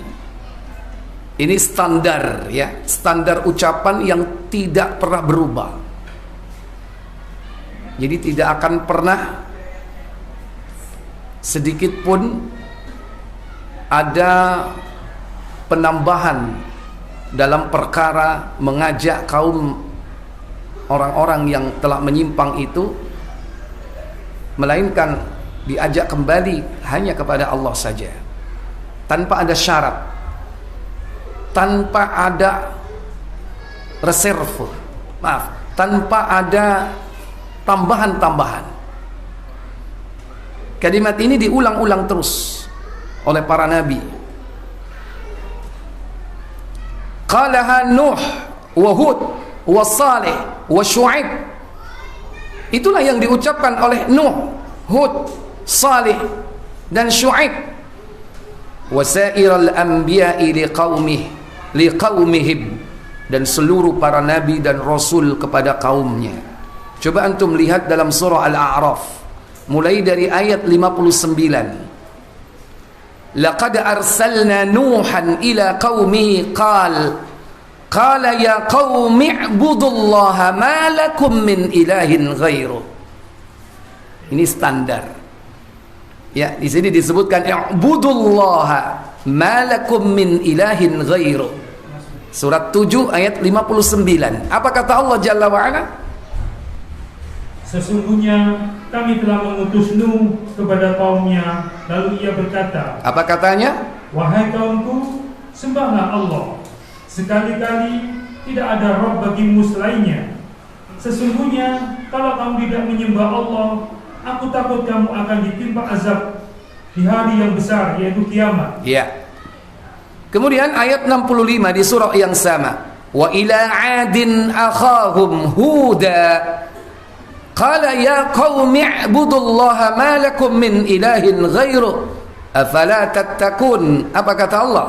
Ini standar, ya, standar ucapan yang tidak pernah berubah. Jadi tidak akan pernah sedikit pun ada penambahan dalam perkara mengajak kaum orang-orang yang telah menyimpang itu, melainkan diajak kembali hanya kepada Allah saja, tanpa ada syarat, tanpa ada reserve, tanpa ada tambahan-tambahan. Kalimat ini diulang-ulang terus oleh para nabi. Qalaha Nuh wa Hud wa Salih wa Syu'aib. Itulah yang diucapkan oleh Nuh, Hud, Salih dan Syu'aib. Wa sa'iral anbiya'i liqaumihim, dan seluruh para nabi dan rasul kepada kaumnya. Coba antum lihat dalam surah Al-A'raf mulai dari ayat 59. Laqad arsalna Nuhan ila qaumihi qala ya qaumi ibudullaha ma lakum min ilahin ghairu. Ini standar. Ya, di sini disebutkan ibudullaha ma lakum min ilahin ghairu. Surat 7 ayat 59. Apa kata Allah Jalla wa Ala? Sesungguhnya kami telah mengutus Nuh kepada kaumnya, lalu ia berkata, Apa katanya? wahai kaumku, sembahlah Allah. Sekali-kali tidak ada Rabb bagimu selainnya. Sesungguhnya kalau kamu tidak menyembah Allah, aku takut kamu akan ditimpa azab di hari yang besar, yaitu kiamat. Ya. Kemudian ayat 65 di surah yang sama. Wa ila 'adin akhahum huda qala ya qaumi i'budullaha ma lakum min ilahin ghairu afala tattaqun. Apa kata Allah?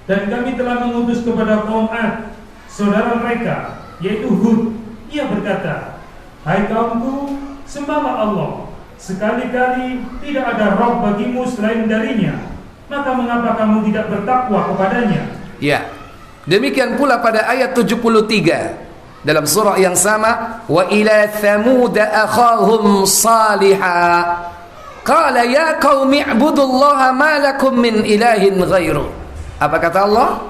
Dan kami telah mengutus kepada kaum Ad, saudara mereka, yaitu Hud. Ia berkata, hai kaumku, sembahlah Allah. Sekali-kali tidak ada Rabb bagimu selain darinya. Maka mengapa kamu tidak bertakwa kepadanya? Ya. Demikian pula pada ayat 73 dalam surah yang sama, wa ila thamud akhahum salihah qala ya qaumi i'budullaha ma lakum min ilahin ghairu. Apa kata Allah?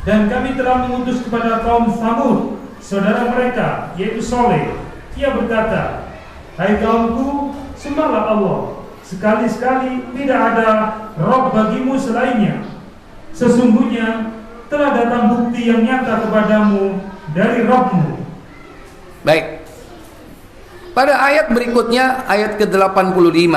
Dan kami telah mengutus kepada kaum Tsamud, saudara mereka, yaitu Saleh. Ia berkata, hai kaumku, sembahlah Allah. Sekali-sekali tidak ada Rabb bagimu selainnya. Sesungguhnya telah datang bukti yang nyata kepadamu dari Rabbmu. Baik. Pada ayat berikutnya, ayat ke-85,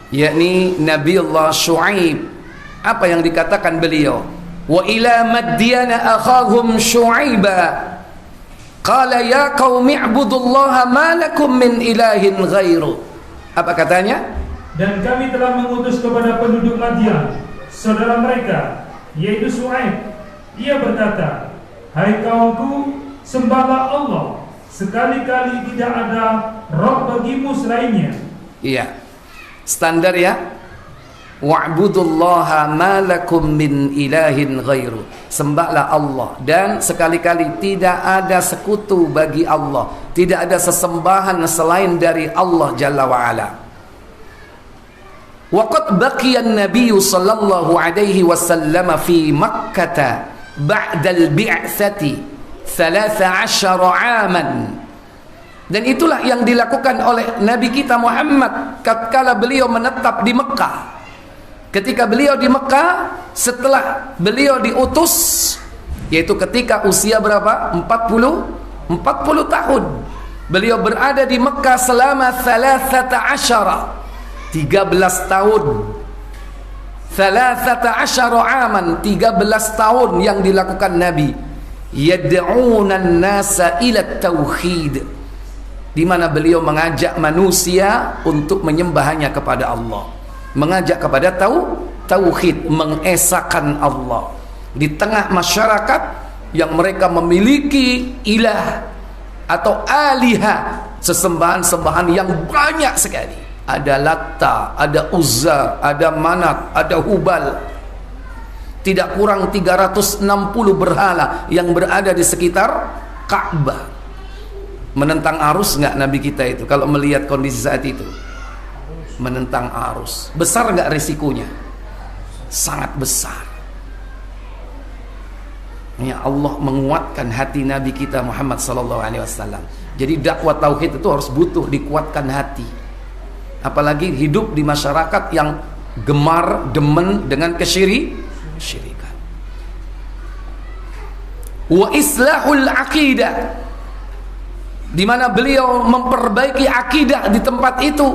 yakni Nabi Allah Shu'aib, apa yang dikatakan beliau? Wa ila madyana akhahum Shu'aiba qala ya qaumi i'budullaha ma lakum min ilahin ghairu. Apa katanya? Dan kami telah mengutus kepada penduduk Madian, saudara mereka, yaitu Shu'aib. Ia berkata, hai kaumku, sembahlah Allah. Sekali-kali tidak ada Rabb bagimu selainnya. Iya. Standar ya. Wa'budullaha ma lakum min ilahin ghairu. Sembahlah Allah, dan sekali-kali tidak ada sekutu bagi Allah, tidak ada sesembahan selain dari Allah Jalla wa ala. Wa qad baqiya an-nabiy sallallahu alaihi wasallam fi Makkah ba'da al-bi'tsati 13 aman. Dan itulah yang dilakukan oleh Nabi kita Muhammad tatkala beliau menetap di Mekah. Ketika beliau di Mekah, setelah beliau diutus, yaitu ketika usia berapa? 40 tahun. Beliau berada di Mekah selama 13 tahun. 13 aman, 13 tahun yang dilakukan Nabi. Yad'unan nasa ila tauhid, di mana beliau mengajak manusia untuk menyembahnya kepada Allah, mengajak kepada tauhid, mengesahkan Allah di tengah masyarakat yang mereka memiliki ilah atau alihah, sesembahan-sembahan yang banyak sekali. Ada Latta, ada Uzza, ada Manat, ada Hubal. Tidak kurang 360 berhala yang berada di sekitar Ka'bah. Menentang arus nggak Nabi kita itu kalau melihat kondisi saat itu? Menentang arus. Besar nggak risikonya? Sangat besar. Ya, Allah menguatkan hati Nabi kita Muhammad SAW. Jadi dakwah tauhid itu harus butuh dikuatkan hati. Apalagi hidup di masyarakat yang gemar demen dengan kesyirikan. Wa islahul aqidah, di mana beliau memperbaiki akidah di tempat itu.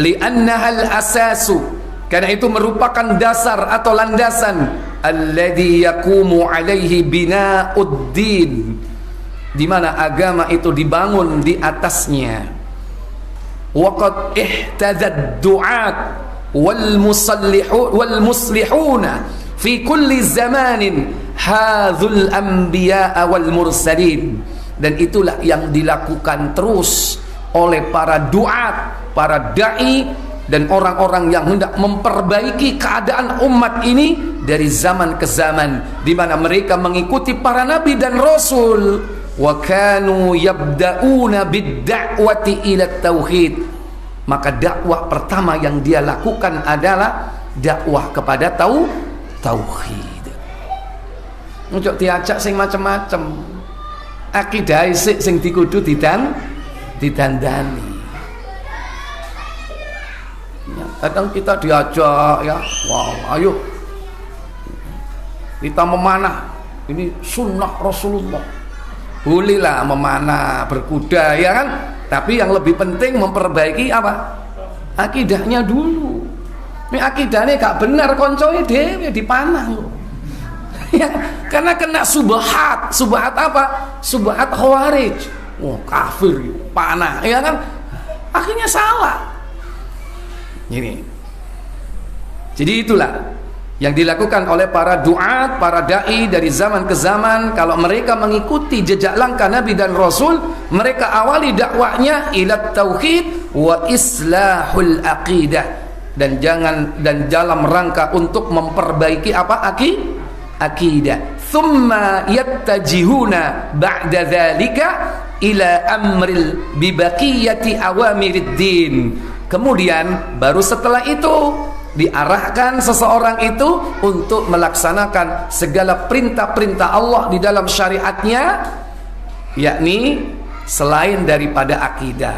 Li'annahal asasu, karena itu merupakan dasar atau landasan. Alladhi yakumu alaihi bina'uddin, di mana agama itu dibangun di atasnya. Waqad ihtazad du'at wal muslihuna fi kulli zamanin hadzul anbiya wal mursalin. Dan itulah yang dilakukan terus oleh para duat, para dai, dan orang-orang yang hendak memperbaiki keadaan umat ini dari zaman ke zaman, di mana mereka mengikuti para nabi dan rasul. Wa kanu yabda'una bid-da'wati ila tauhid, maka dakwah pertama yang dia lakukan adalah dakwah kepada tauhid. Ucok diajak sing macam-macam. akidah sing dikudu didandani. Ya, kadang kita diajak ya, wow, ayo kita memanah, ini sunnah Rasulullah. Bolehlah memanah, berkuda ya kan, tapi yang lebih penting memperbaiki apa? Akidahnya dulu. Ini akidahnya gak benar, koncoe dhewe dipanah loh. Ya, karena kena subhat. Subhat apa? Subhat khawarij. Wah, kafir, panah, ya kan? Akhirnya salah. Ini. Jadi itulah yang dilakukan oleh para duat, para dai dari zaman ke zaman. Kalau mereka mengikuti jejak langkah Nabi dan Rasul, mereka awali dakwahnya ila tauhid wa islahul aqidah, dan dalam rangka untuk memperbaiki apa? Akidah. Thumma yattajihuna ba'da dzalika ila amril bibaqiyati awamiriddin. Kemudian baru setelah itu diarahkan seseorang itu untuk melaksanakan segala perintah-perintah Allah di dalam syariatnya, yakni selain daripada akidah.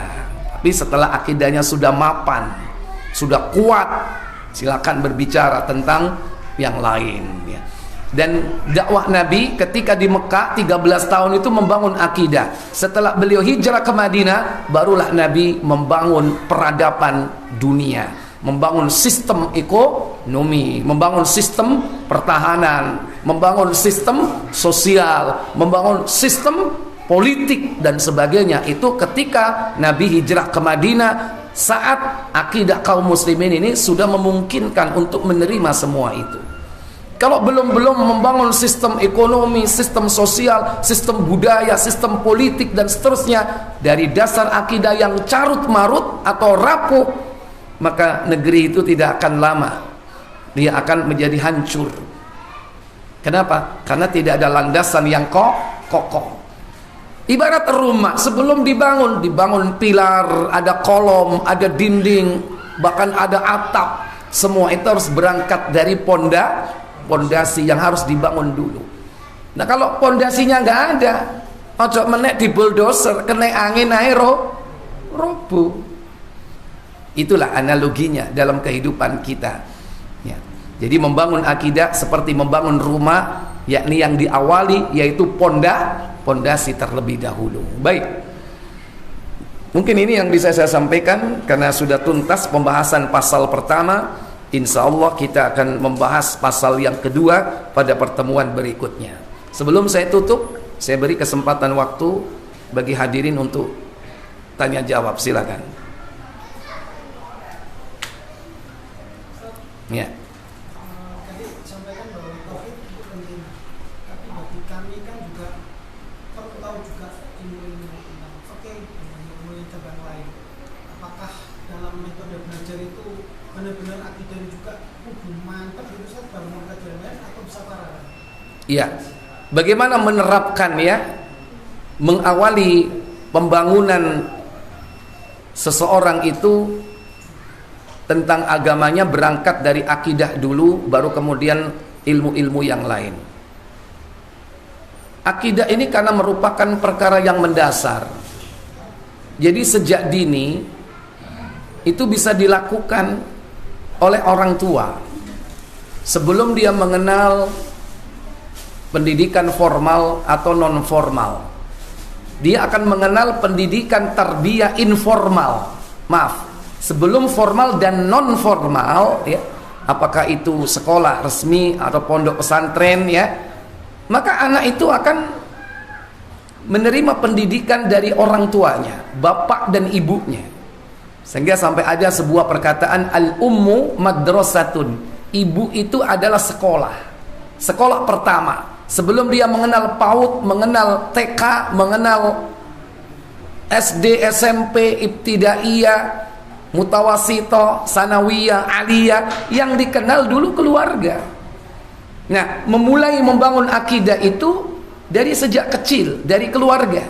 Tapi setelah akidahnya sudah mapan, sudah kuat, silakan berbicara tentang yang lain ya. Dan dakwah Nabi ketika di Mekah 13 tahun itu membangun akidah. Setelah beliau hijrah ke Madinah, barulah Nabi membangun peradaban dunia, membangun sistem ekonomi, membangun sistem pertahanan, membangun sistem sosial, membangun sistem politik dan sebagainya. Itu ketika Nabi hijrah ke Madinah, saat akidah kaum muslimin ini sudah memungkinkan untuk menerima semua itu. Kalau belum membangun sistem ekonomi, sistem sosial, sistem budaya, sistem politik dan seterusnya dari dasar akidah yang carut marut atau rapuh, maka negeri itu tidak akan lama, dia akan menjadi hancur. Kenapa? Karena tidak ada landasan yang kokoh. Ibarat rumah, sebelum dibangun pilar, ada kolom, ada dinding, bahkan ada atap. Semua itu harus berangkat dari pondasi yang harus dibangun dulu. Nah, kalau pondasinya nggak ada, ojo menek di bulldozer, kena angin air roboh. Itulah analoginya dalam kehidupan kita ya. Jadi membangun akidah seperti membangun rumah, yakni yang diawali yaitu pondasi terlebih dahulu. Baik, mungkin ini yang bisa saya sampaikan karena sudah tuntas pembahasan pasal pertama. Insya Allah kita akan membahas pasal yang kedua pada pertemuan berikutnya. Sebelum saya tutup, saya beri kesempatan waktu bagi hadirin untuk tanya jawab, silakan. Ya. Tadi sampaikan bahwa tauhid itu penting, tapi bagi kami kan juga perlu tahu juga ilmu-ilmu tentang fikih, ilmu cabang lain. Apakah dalam metode belajar itu benar-benar akidah juga kudu mantap gitu Ustaz dalam pelajaran lain atau bisa paralel? Iya. Bagaimana menerapkan ya, mengawali pembangunan seseorang itu tentang agamanya berangkat dari akidah dulu, baru kemudian ilmu-ilmu yang lain. Akidah ini karena merupakan perkara yang mendasar. Jadi sejak dini itu bisa dilakukan oleh orang tua sebelum dia mengenal pendidikan formal atau non formal. Dia akan mengenal pendidikan tarbiyah informal. Sebelum formal dan non formal ya, apakah itu sekolah resmi atau pondok pesantren ya, maka anak itu akan menerima pendidikan dari orang tuanya, bapak dan ibunya. Sehingga sampai ada sebuah perkataan al-ummu madrasatun. Ibu itu adalah sekolah. Sekolah pertama. Sebelum dia mengenal PAUD, mengenal TK, mengenal SD, SMP, ibtidaiyah, mutawasito, sanawiyah, aliyah, yang dikenal dulu keluarga. Nah, memulai membangun akidah itu dari sejak kecil, dari keluarga.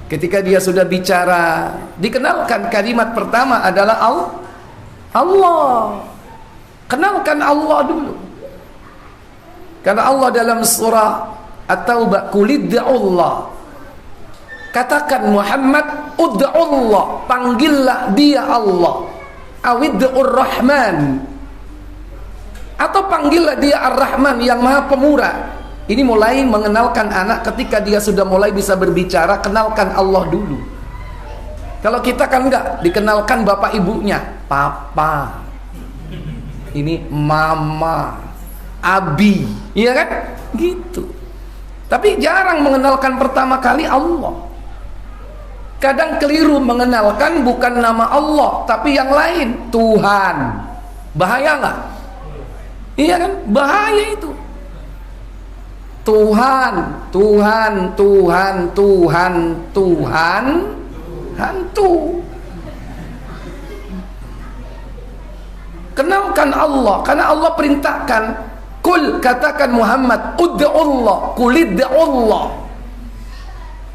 Ketika dia sudah bicara, dikenalkan kalimat pertama adalah Allah. Kenalkan Allah dulu. Karena Allah dalam surah At-Taubah, qul id'ullah Katakan Muhammad, ud'ullah, panggillah dia Allah, awid'ur Rahman, atau panggillah dia Ar-Rahman yang maha pemurah. Ini mulai mengenalkan anak ketika dia sudah mulai bisa berbicara, kenalkan Allah dulu. Kalau kita kan enggak, dikenalkan bapak ibunya, papa, ini mama, abi, iya kan? Gitu. Tapi jarang mengenalkan pertama kali Allah. Kadang keliru mengenalkan bukan nama Allah, tapi yang lain, Tuhan. Bahaya nggak? Iya kan? Bahaya itu. Tuhan, Tuhan, Tuhan, Tuhan, Tuhan, hantu. Kenalkan Allah, karena Allah perintahkan, kul, katakan Muhammad, ud'ullah, kulid'ullah.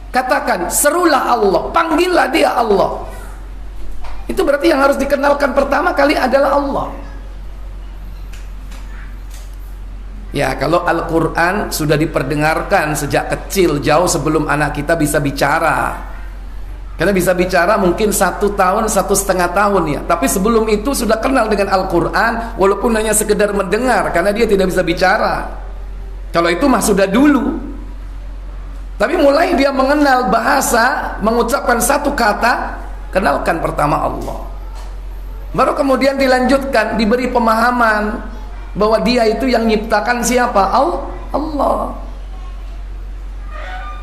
Katakan, serulah Allah, panggillah dia Allah. Itu berarti yang harus dikenalkan pertama kali adalah Allah. Ya, kalau Al-Quran sudah diperdengarkan sejak kecil, jauh sebelum anak kita bisa bicara. Karena bisa bicara mungkin 1 tahun, 1,5 tahun ya. Tapi sebelum itu sudah kenal dengan Al-Quran, walaupun hanya sekedar mendengar, karena dia tidak bisa bicara. Kalau itu mah sudah dulu. Tapi mulai dia mengenal bahasa, mengucapkan satu kata, kenalkan pertama Allah. Baru kemudian dilanjutkan, diberi pemahaman bahwa dia itu yang nyiptakan siapa? Allah.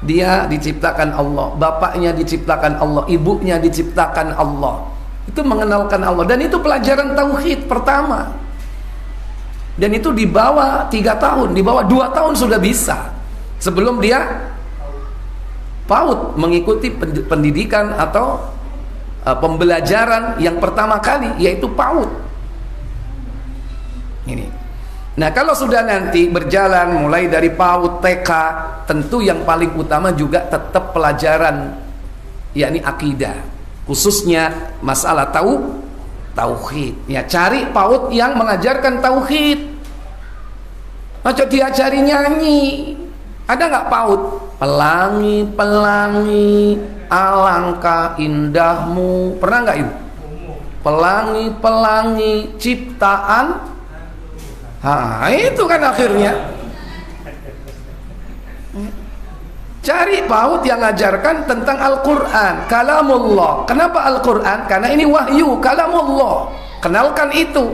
Dia diciptakan Allah, bapaknya diciptakan Allah, ibunya diciptakan Allah. Itu mengenalkan Allah. Dan itu pelajaran tauhid pertama. Dan itu di bawah 3 tahun, di bawah 2 tahun sudah bisa. Sebelum dia PAUD, mengikuti pendidikan atau pembelajaran yang pertama kali, yaitu PAUD. Ini. Nah, kalau sudah nanti berjalan mulai dari PAUD, TK, tentu yang paling utama juga tetap pelajaran, yakni akidah, khususnya masalah tauhid. Ya, cari PAUD yang mengajarkan tauhid. Macam diajari nyanyi. Ada nggak PAUD? Pelangi, pelangi, alangkah indahmu. Pernah nggak itu? Pelangi, pelangi, ciptaan. Itu kan akhirnya. Cari PAUD yang ngajarkan tentang Al-Quran, kalamullah. Kenapa Al-Quran? Karena ini wahyu, kalamullah. Kenalkan itu.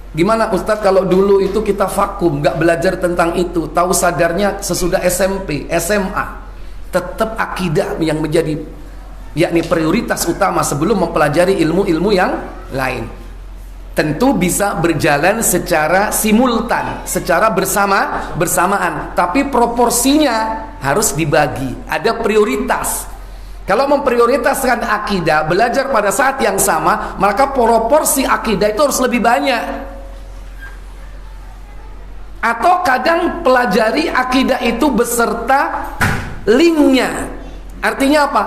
Gimana Ustadz kalau dulu itu kita vakum, gak belajar tentang itu, tahu sadarnya sesudah SMP, SMA. Tetap akidah yang menjadi, yakni prioritas utama sebelum mempelajari ilmu-ilmu yang lain. Tentu bisa berjalan secara simultan, secara bersamaan, tapi proporsinya harus dibagi, ada prioritas. Kalau memprioritaskan akidah, belajar pada saat yang sama, maka proporsi akidah itu harus lebih banyak. Atau kadang pelajari akidah itu beserta linknya. Artinya apa?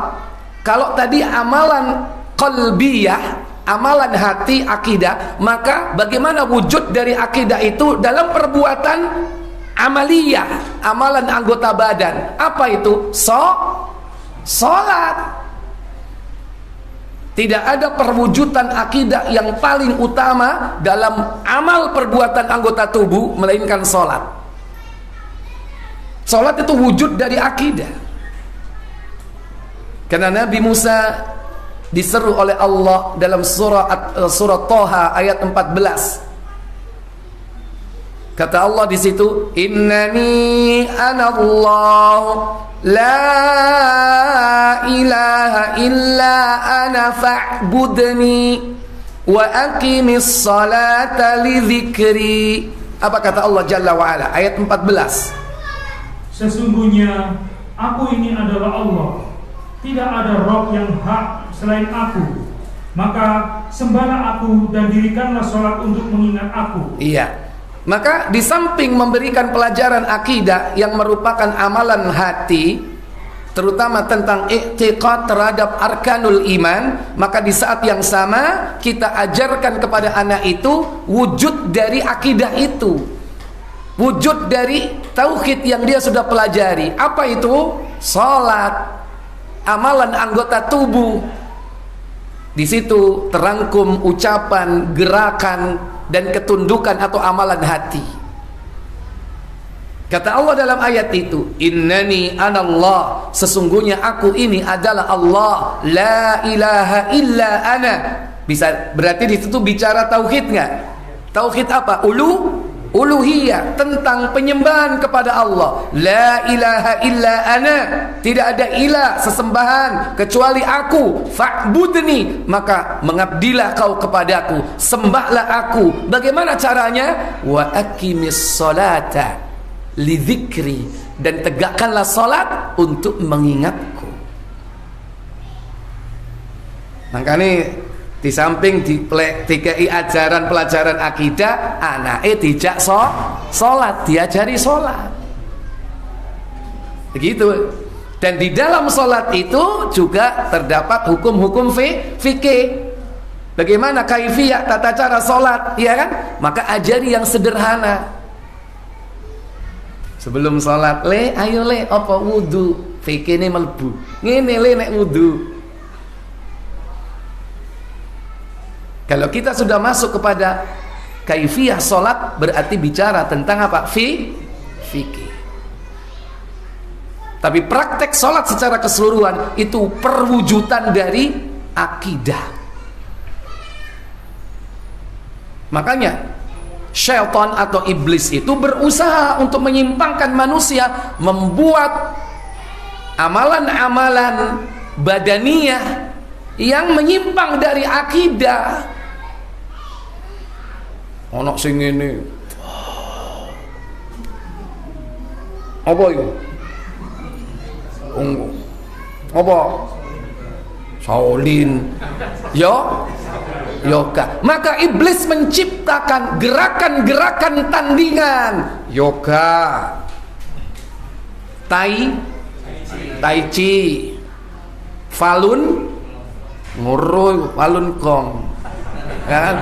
Kalau tadi amalan qalbiyah, amalan hati akidah, maka bagaimana wujud dari akidah itu dalam perbuatan amaliyah, amalan anggota badan. Apa itu? Salat. Tidak ada perwujudan akidah yang paling utama dalam amal perbuatan anggota tubuh melainkan salat. Salat itu wujud dari akidah. Karena Nabi Musa diseru oleh Allah dalam surah Thaha ayat 14. Kata Allah di situ, innani anallah la ilaha illa ana fa'budni wa aqimis salata li dzikri. Apa kata Allah Jalla wa Ala? Ayat 14. Sesungguhnya aku ini adalah Allah, tidak ada Rob yang hak selain aku, maka sembahlah aku dan dirikanlah sholat untuk mengingat aku. Iya. Maka di samping memberikan pelajaran akidah yang merupakan amalan hati, terutama tentang i'tiqad terhadap arkanul iman, maka di saat yang sama kita ajarkan kepada anak itu wujud dari akidah itu, wujud dari tauhid yang dia sudah pelajari. Apa itu? Salat, amalan anggota tubuh. Di situ terangkum ucapan, gerakan, dan ketundukan atau amalan hati. Kata Allah dalam ayat itu, innani anallah, sesungguhnya aku ini adalah Allah, la ilaha illa ana. Bisa berarti di situ bicara tauhid nggak? Tauhid apa? Uluhiyah, tentang penyembahan kepada Allah. La ilaha illa ana, tidak ada ilah sesembahan kecuali aku. Fa'budni, maka mengabdilah kau kepadaku, sembahlah aku. Bagaimana caranya? Wa aqimis salata lidzikri, dan tegakkanlah salat untuk mengingatku. Makanya di samping dikai ajaran pelajaran akidah, anaknya dijak sholat, diajari sholat. Begitu. Dan di dalam sholat itu juga terdapat hukum-hukum fikih. Bagaimana kaifiyah tata cara sholat, ya kan? Maka ajari yang sederhana. Sebelum sholat, ayo apa wudu, fikih ini melbu. Ngene nek wudu. Kalau kita sudah masuk kepada kaifiyah sholat, berarti bicara tentang apa? Fikih. Tapi praktek sholat secara keseluruhan itu perwujudan dari akidah. Makanya syaitan atau iblis itu berusaha untuk menyimpangkan manusia, membuat amalan-amalan badaniyah yang menyimpang dari akidah. Ono sing ngene. Apa itu? Apa? Shaolin. Yoga. Maka iblis menciptakan gerakan-gerakan tandingan. Yoga, Tai Chi, Falun Gong, kan?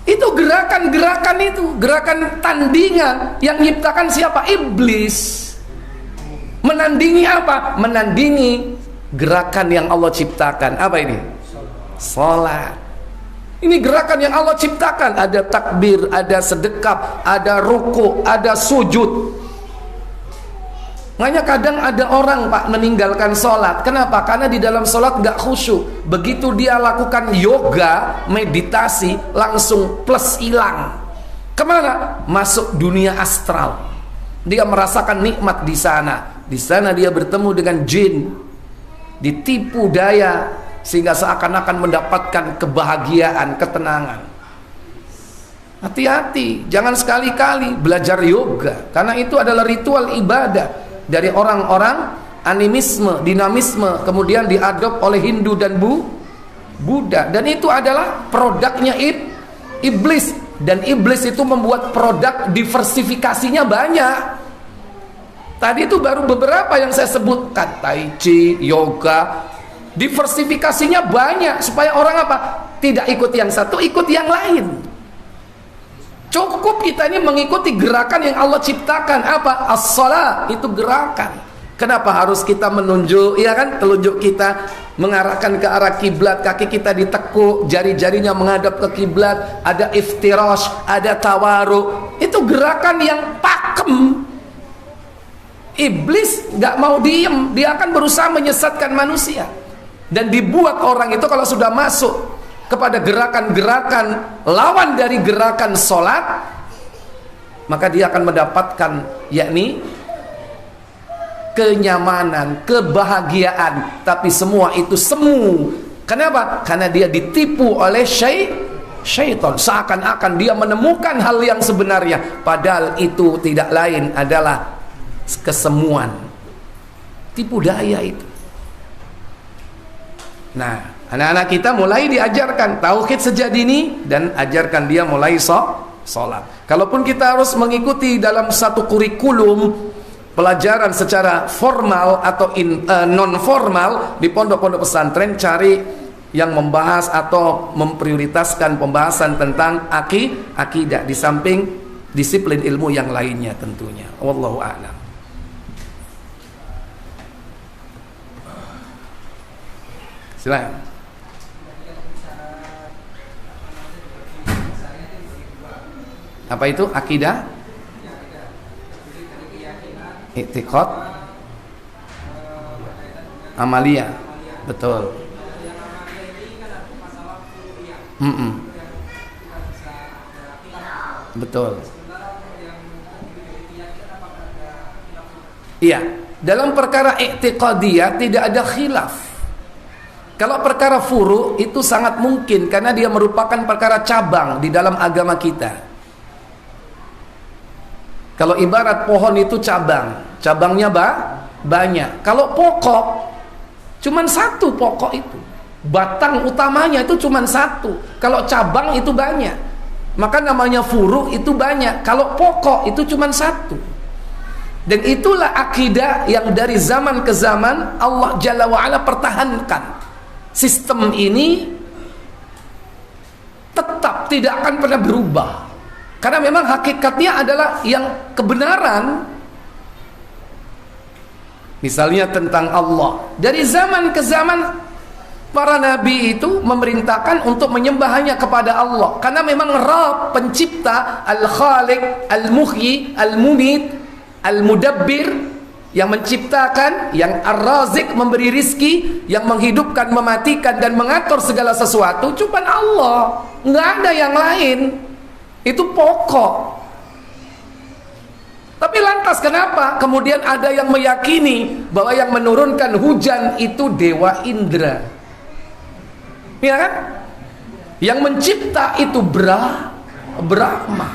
Itu gerakan-gerakan itu, gerakan tandingan yang menciptakan siapa? Iblis. Menandingi apa? Menandingi gerakan yang Allah ciptakan. Apa ini? Salat. Ini gerakan yang Allah ciptakan. Ada takbir, ada sedekap, ada ruku, ada sujud. Makanya kadang ada orang Pak meninggalkan sholat. Kenapa? Karena di dalam sholat gak khusyuk. Begitu dia lakukan yoga, meditasi, langsung plus hilang. Kemana? Masuk dunia astral. Dia merasakan nikmat di sana. Di sana dia bertemu dengan jin, ditipu daya, sehingga seakan-akan mendapatkan kebahagiaan, ketenangan. Hati-hati, jangan sekali-kali belajar yoga, karena itu adalah ritual ibadah dari orang-orang animisme, dinamisme, kemudian diadop oleh Hindu dan Buddha, dan itu adalah produknya iblis. Dan iblis itu membuat produk diversifikasinya banyak. Tadi itu baru beberapa yang saya sebutkan, Tai Chi, yoga. Diversifikasinya banyak supaya orang apa? Tidak ikut yang satu, ikut yang lain. Cukup kita ini mengikuti gerakan yang Allah ciptakan. Apa? As-shalah, itu gerakan. Kenapa harus kita menunjuk, ya kan? Telunjuk kita mengarahkan ke arah kiblat, kaki kita ditekuk, jari-jarinya menghadap ke kiblat, ada iftirash, ada tawaruk. Itu gerakan yang pakem. Iblis nggak mau diem, dia akan berusaha menyesatkan manusia. Dan dibuat orang itu kalau sudah masuk kepada gerakan-gerakan lawan dari gerakan sholat, maka dia akan mendapatkan yakni kenyamanan, kebahagiaan, tapi semua itu semu. Kenapa? Karena dia ditipu oleh syaitan. Seakan-akan dia menemukan hal yang sebenarnya, padahal itu tidak lain adalah kesemuan. Tipu daya itu. Nah, anak-anak kita mulai diajarkan tauhid sejak dini, dan ajarkan dia mulai sholat. Kalaupun kita harus mengikuti dalam satu kurikulum pelajaran secara formal atau non formal di pondok-pondok pesantren, cari yang membahas atau memprioritaskan pembahasan tentang akidah. Di samping disiplin ilmu yang lainnya tentunya. Wallahu a'lam. Silakan. Apa itu akidah? I'tiqad, amalia, betul. Betul. Iya, dalam perkara i'tiqadiyah tidak ada khilaf. Kalau perkara furu itu sangat mungkin karena dia merupakan perkara cabang di dalam agama kita. Kalau ibarat pohon itu cabangnya banyak. Kalau pokok cuman satu pokok itu. Batang utamanya itu cuman satu. Kalau cabang itu banyak. Maka namanya furu itu banyak. Kalau pokok itu cuman satu. Dan itulah akidah yang dari zaman ke zaman Allah Jalla wa'ala pertahankan. Sistem ini tetap tidak akan pernah berubah. Karena memang hakikatnya adalah yang kebenaran. Misalnya tentang Allah, dari zaman ke zaman para nabi itu memerintahkan untuk menyembah hanya kepada Allah. Karena memang Rabb, pencipta, Al-Khaliq, Al-Muhyi, Al-Mumit, Al-Mudabbir, yang menciptakan, yang Ar-Razik, memberi rizki, yang menghidupkan, mematikan dan mengatur segala sesuatu cuma Allah, nggak ada yang lain. Itu pokok. Tapi lantas kenapa kemudian ada yang meyakini bahwa yang menurunkan hujan itu dewa Indra? Ya kan? Yang mencipta itu Brahma.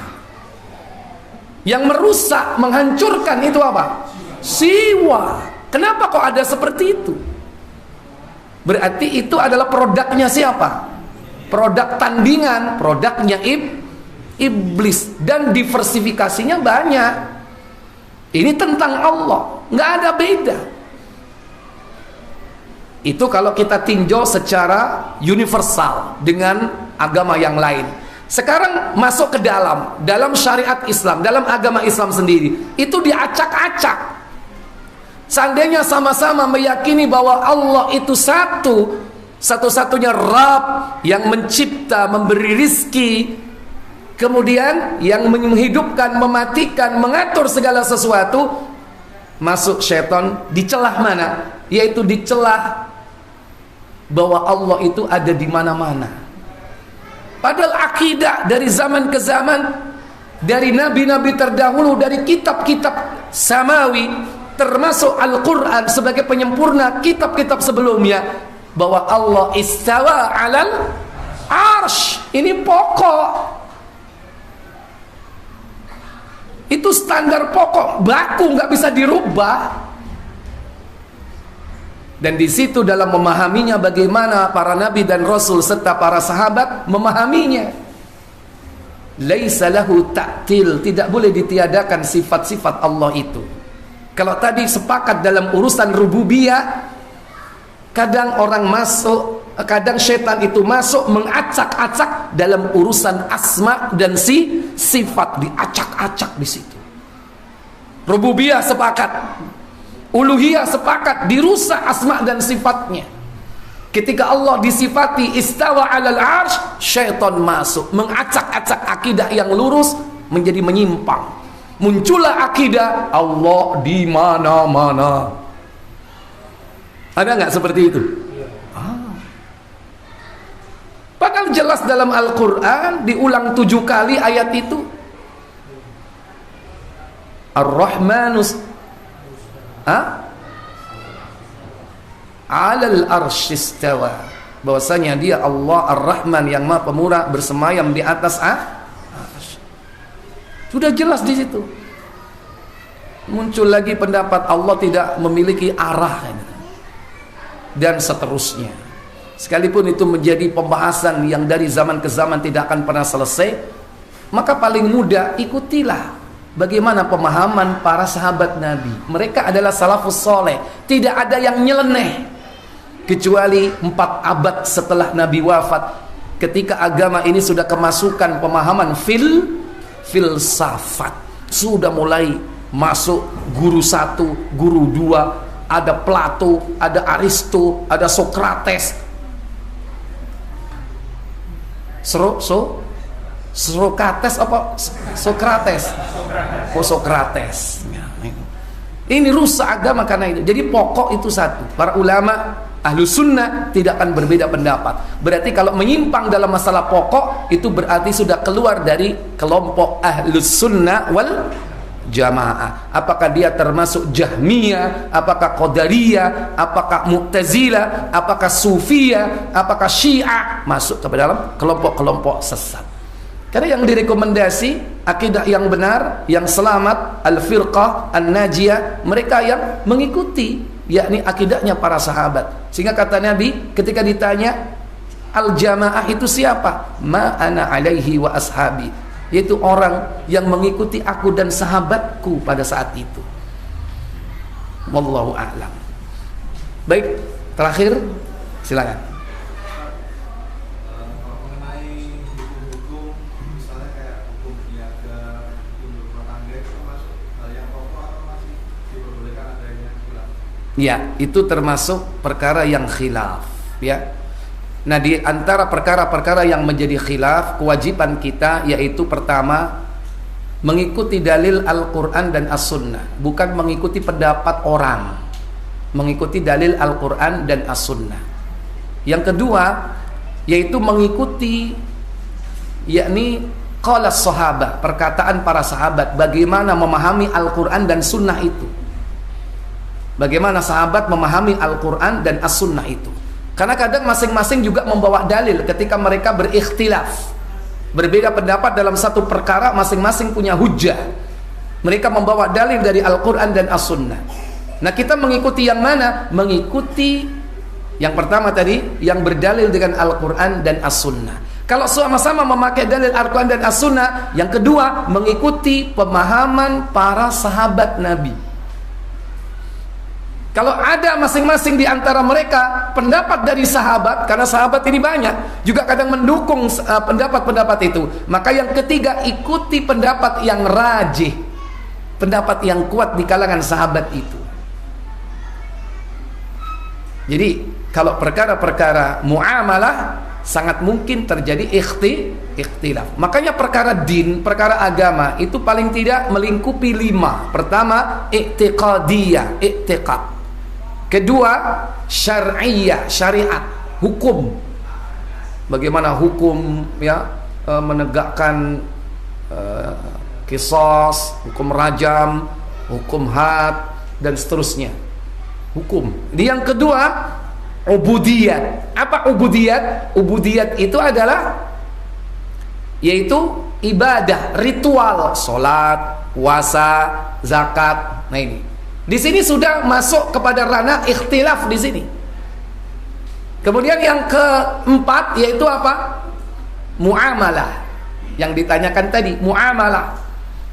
Yang merusak, menghancurkan itu apa? Siwa. Kenapa kok ada seperti itu? Berarti itu adalah produknya siapa? Produk tandingan, produknya iblis, dan diversifikasinya banyak. Ini tentang Allah, nggak ada beda. Itu kalau kita tinjau secara universal dengan agama yang lain. Sekarang masuk ke dalam syariat Islam, dalam agama Islam sendiri, itu diacak-acak. Seandainya sama-sama meyakini bahwa Allah itu satu-satunya Rabb yang mencipta, memberi rizki, kemudian yang menghidupkan, mematikan, mengatur segala sesuatu, masuk syaitan di celah mana? Yaitu di celah bahwa Allah itu ada di mana-mana. Padahal akidah dari zaman ke zaman, dari nabi-nabi terdahulu, dari kitab-kitab samawi, termasuk Al-Quran sebagai penyempurna kitab-kitab sebelumnya, bahwa Allah istawa alal arsh. Ini pokok. Itu standar pokok, baku, nggak bisa dirubah. Dan di situ dalam memahaminya bagaimana para nabi dan rasul serta para sahabat memahaminya. Laisa lahu ta'til, tidak boleh ditiadakan sifat-sifat Allah itu. Kalau tadi sepakat dalam urusan rububiyah, kadang orang masuk, kadang syaitan itu masuk mengacak-acak dalam urusan asma dan sifat, diacak-acak di situ. Rububiyah sepakat, uluhiyah sepakat, dirusak asma dan sifatnya. Ketika Allah disifati istawa alal arsh, syaitan masuk mengacak-acak akidah yang lurus menjadi menyimpang. Muncullah akidah Allah di mana-mana. Ada nggak seperti itu? Padahal jelas dalam Al-Quran diulang 7 kali ayat itu. Ar-Rahmanus Alal arsyistawa, bahwasanya dia Allah Ar-Rahman yang Maha Pemurah bersemayam di atas sudah jelas di situ. Muncul lagi pendapat Allah tidak memiliki arah dan seterusnya. Sekalipun itu menjadi pembahasan yang dari zaman ke zaman tidak akan pernah selesai, maka paling mudah ikutilah bagaimana pemahaman para sahabat Nabi. Mereka adalah salafus soleh, tidak ada yang nyeleneh. Kecuali 4 abad setelah Nabi wafat, ketika agama ini sudah kemasukan pemahaman filsafat. Sudah mulai masuk guru 1, guru 2, ada Plato, ada Aristo, ada Sokrates. Sokrates apa? Sokrates. Oh, Sokrates. Ini rusak agama karena itu. Jadi pokok itu satu. Para ulama Ahlus Sunnah tidak akan berbeda pendapat. Berarti kalau menyimpang dalam masalah pokok, itu berarti sudah keluar dari kelompok Ahlus Sunnah wal Jamaah. Apakah dia termasuk Jahmiyah, apakah Qadariyah, apakah Mu'tazilah, apakah Sufiyah, apakah Syiah, masuk ke dalam kelompok-kelompok sesat. Karena yang direkomendasi akidah yang benar, yang selamat, al-firqah, an-najiyah, mereka yang mengikuti, yakni akidahnya para sahabat. Sehingga kata Nabi ketika ditanya al-jamaah itu siapa? Ma ana alaihi wa ashabi, yaitu orang yang mengikuti aku dan sahabatku pada saat itu. Wallahu a'lam. Baik, terakhir silakan. Ya, itu termasuk perkara yang khilaf, ya. Nah, di antara perkara-perkara yang menjadi khilaf, kewajiban kita yaitu pertama mengikuti dalil Al-Qur'an dan As-Sunnah, bukan mengikuti pendapat orang. Mengikuti dalil Al-Qur'an dan As-Sunnah. Yang kedua yaitu mengikuti yakni qalas sahabat, perkataan para sahabat, bagaimana memahami Al-Qur'an dan Sunnah itu. Bagaimana sahabat memahami Al-Quran dan As-Sunnah itu. Karena kadang masing-masing juga membawa dalil ketika mereka berikhtilaf, berbeda pendapat dalam satu perkara, masing-masing punya hujjah. Mereka membawa dalil dari Al-Quran dan As-Sunnah. Nah, kita mengikuti yang mana? Mengikuti yang pertama tadi, yang berdalil dengan Al-Quran dan As-Sunnah. Kalau sama-sama memakai dalil Al-Quran dan As-Sunnah, yang kedua mengikuti pemahaman para sahabat Nabi. Kalau ada masing-masing di antara mereka pendapat dari sahabat, karena sahabat ini banyak, juga kadang mendukung pendapat-pendapat itu, maka yang ketiga ikuti pendapat yang rajih, pendapat yang kuat di kalangan sahabat itu. Jadi kalau perkara-perkara muamalah sangat mungkin terjadi ikhtilaf. Makanya perkara din, perkara agama itu paling tidak melingkupi 5. Pertama, i'tiqadiyah, i'tiqad. Kedua, syar'iyah, syariat, hukum. Bagaimana hukum, ya, menegakkan qisas, hukum rajam, hukum had, dan seterusnya. Hukum. Yang kedua, ubudiyat. Apa ubudiyat? Ubudiyat itu adalah yaitu ibadah, ritual, salat, puasa, zakat. Nah, ini di sini sudah masuk kepada ranah ikhtilaf di sini. Kemudian yang keempat yaitu apa? Muamalah. Yang ditanyakan tadi, muamalah,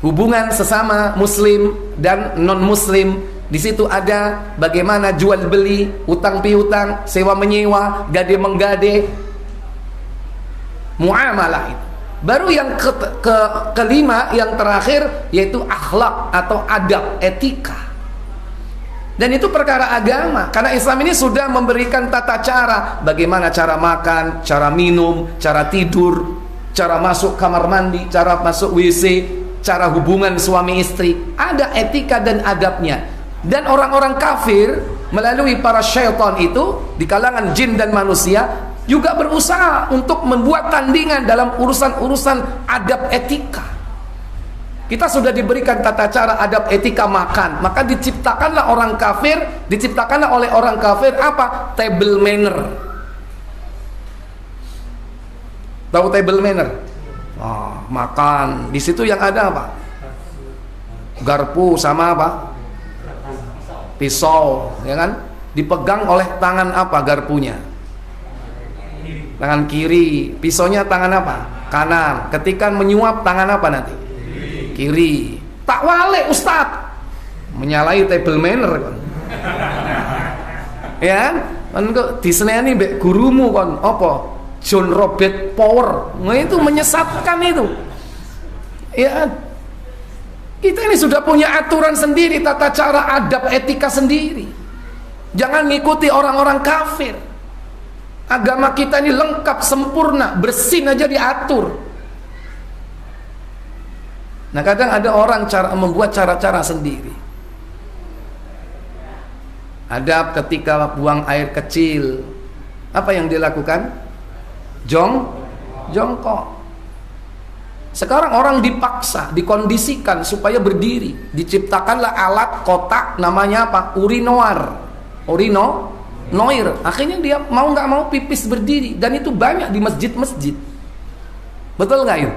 hubungan sesama muslim dan non muslim. Di situ ada bagaimana jual beli, utang piutang, sewa menyewa, gade menggade, muamalah itu. Baru yang kelima, yang terakhir yaitu akhlak atau adab, etika. Dan itu perkara agama, karena Islam ini sudah memberikan tata cara, bagaimana cara makan, cara minum, cara tidur, cara masuk kamar mandi, cara masuk WC, cara hubungan suami istri. Ada etika dan adabnya. Dan orang-orang kafir melalui para syaitan itu di kalangan jin dan manusia juga berusaha untuk membuat tandingan dalam urusan-urusan adab etika. Kita sudah diberikan tata cara adab etika makan, maka diciptakanlah orang kafir, diciptakanlah oleh orang kafir apa? Table manner. Tahu table manner? Oh, makan. Di situ yang ada apa? Garpu sama apa? Pisau, ya kan? Dipegang oleh tangan apa garpunya? Tangan kiri. Pisaunya tangan apa? Kanan. Ketika menyuap tangan apa nanti? Kiri. Tak wale Ustaz, menyalahi table manner kon. Ya kan kok diseneni mbek gurumu kon apa? John Robert Power. Nah, itu menyesatkan itu. Ya, kita ini sudah punya aturan sendiri, tata cara, adab, etika sendiri. Jangan ngikuti orang-orang kafir. Agama kita ini lengkap, sempurna, bersin aja diatur. Nah, kadang ada orang membuat cara-cara sendiri. Adab ketika buang air kecil, apa yang dilakukan? Jongkok. Sekarang orang dipaksa, dikondisikan supaya berdiri. Diciptakanlah alat kotak namanya apa? Noir. Akhirnya dia mau nggak mau pipis berdiri, dan itu banyak di masjid-masjid. Betul nggak itu?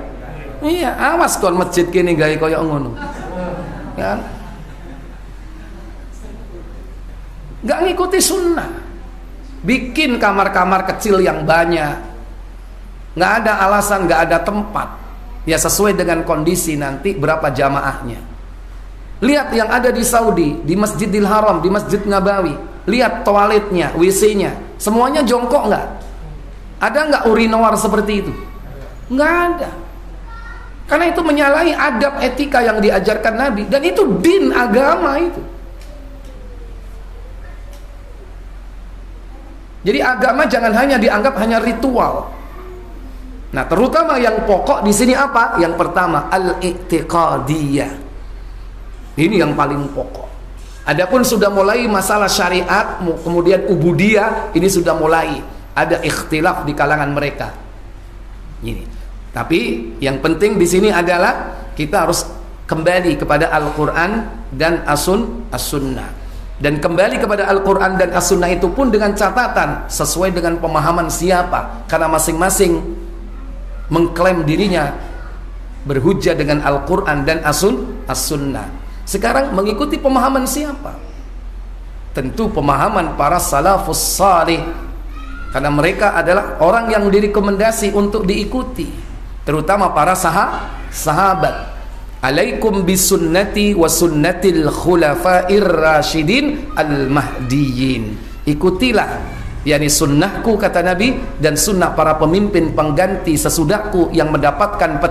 Iya, awas kon masjid kini gawe koyo ngono. Ya. Nggak ngikuti sunnah. Bikin kamar-kamar kecil yang banyak. Nggak ada alasan, nggak ada tempat. Ya sesuai dengan kondisi nanti berapa jamaahnya. Lihat yang ada di Saudi, di Masjidil Haram, di Masjid Nabawi. Lihat toiletnya, WC-nya, semuanya jongkok nggak? Ada nggak urinoir seperti itu? Nggak ada. Karena itu menyalahi adab etika yang diajarkan Nabi, dan itu din, agama itu. Jadi agama jangan hanya dianggap hanya ritual. Nah, terutama yang pokok di sini apa? Yang pertama, al-i'tiqadiyah. Ini yang paling pokok. Adapun sudah mulai masalah syariat, kemudian ubudiyah, ini sudah mulai ada ikhtilaf di kalangan mereka. Ini. Tapi yang penting di sini adalah kita harus kembali kepada Al-Qur'an dan As-Sunnah. Dan kembali kepada Al-Quran dan As-Sunnah itu pun dengan catatan sesuai dengan pemahaman siapa. Karena masing-masing mengklaim dirinya berhujjah dengan Al-Quran dan As-Sunnah. Sekarang mengikuti pemahaman siapa? Tentu pemahaman para salafus salih, karena mereka adalah orang yang direkomendasi untuk diikuti, terutama para sahabat. Alaikum bisunnati wa sunnatil khulafair rasyidin al-mahdiyyin. Ikutilah, yakni sunnahku kata Nabi, dan sunnah para pemimpin pengganti sesudahku yang mendapatkan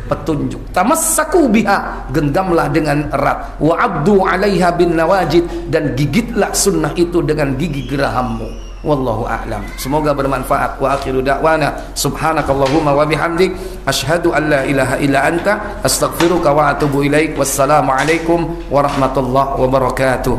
petunjuk. Tamassaku biha, genggamlah dengan erat. Wa abdu 'alaiha bin nawajid, dan gigitlah sunnah itu dengan gigi gerahammu. Wallahu a'lam. Semoga bermanfaat. Wa akhiru da'wana subhanakallahumma wa bihamdik asyhadu an la ilaha illa anta astaghfiruka wa atubu ilaik. Wassalamu alaikum warahmatullahi wabarakatuh.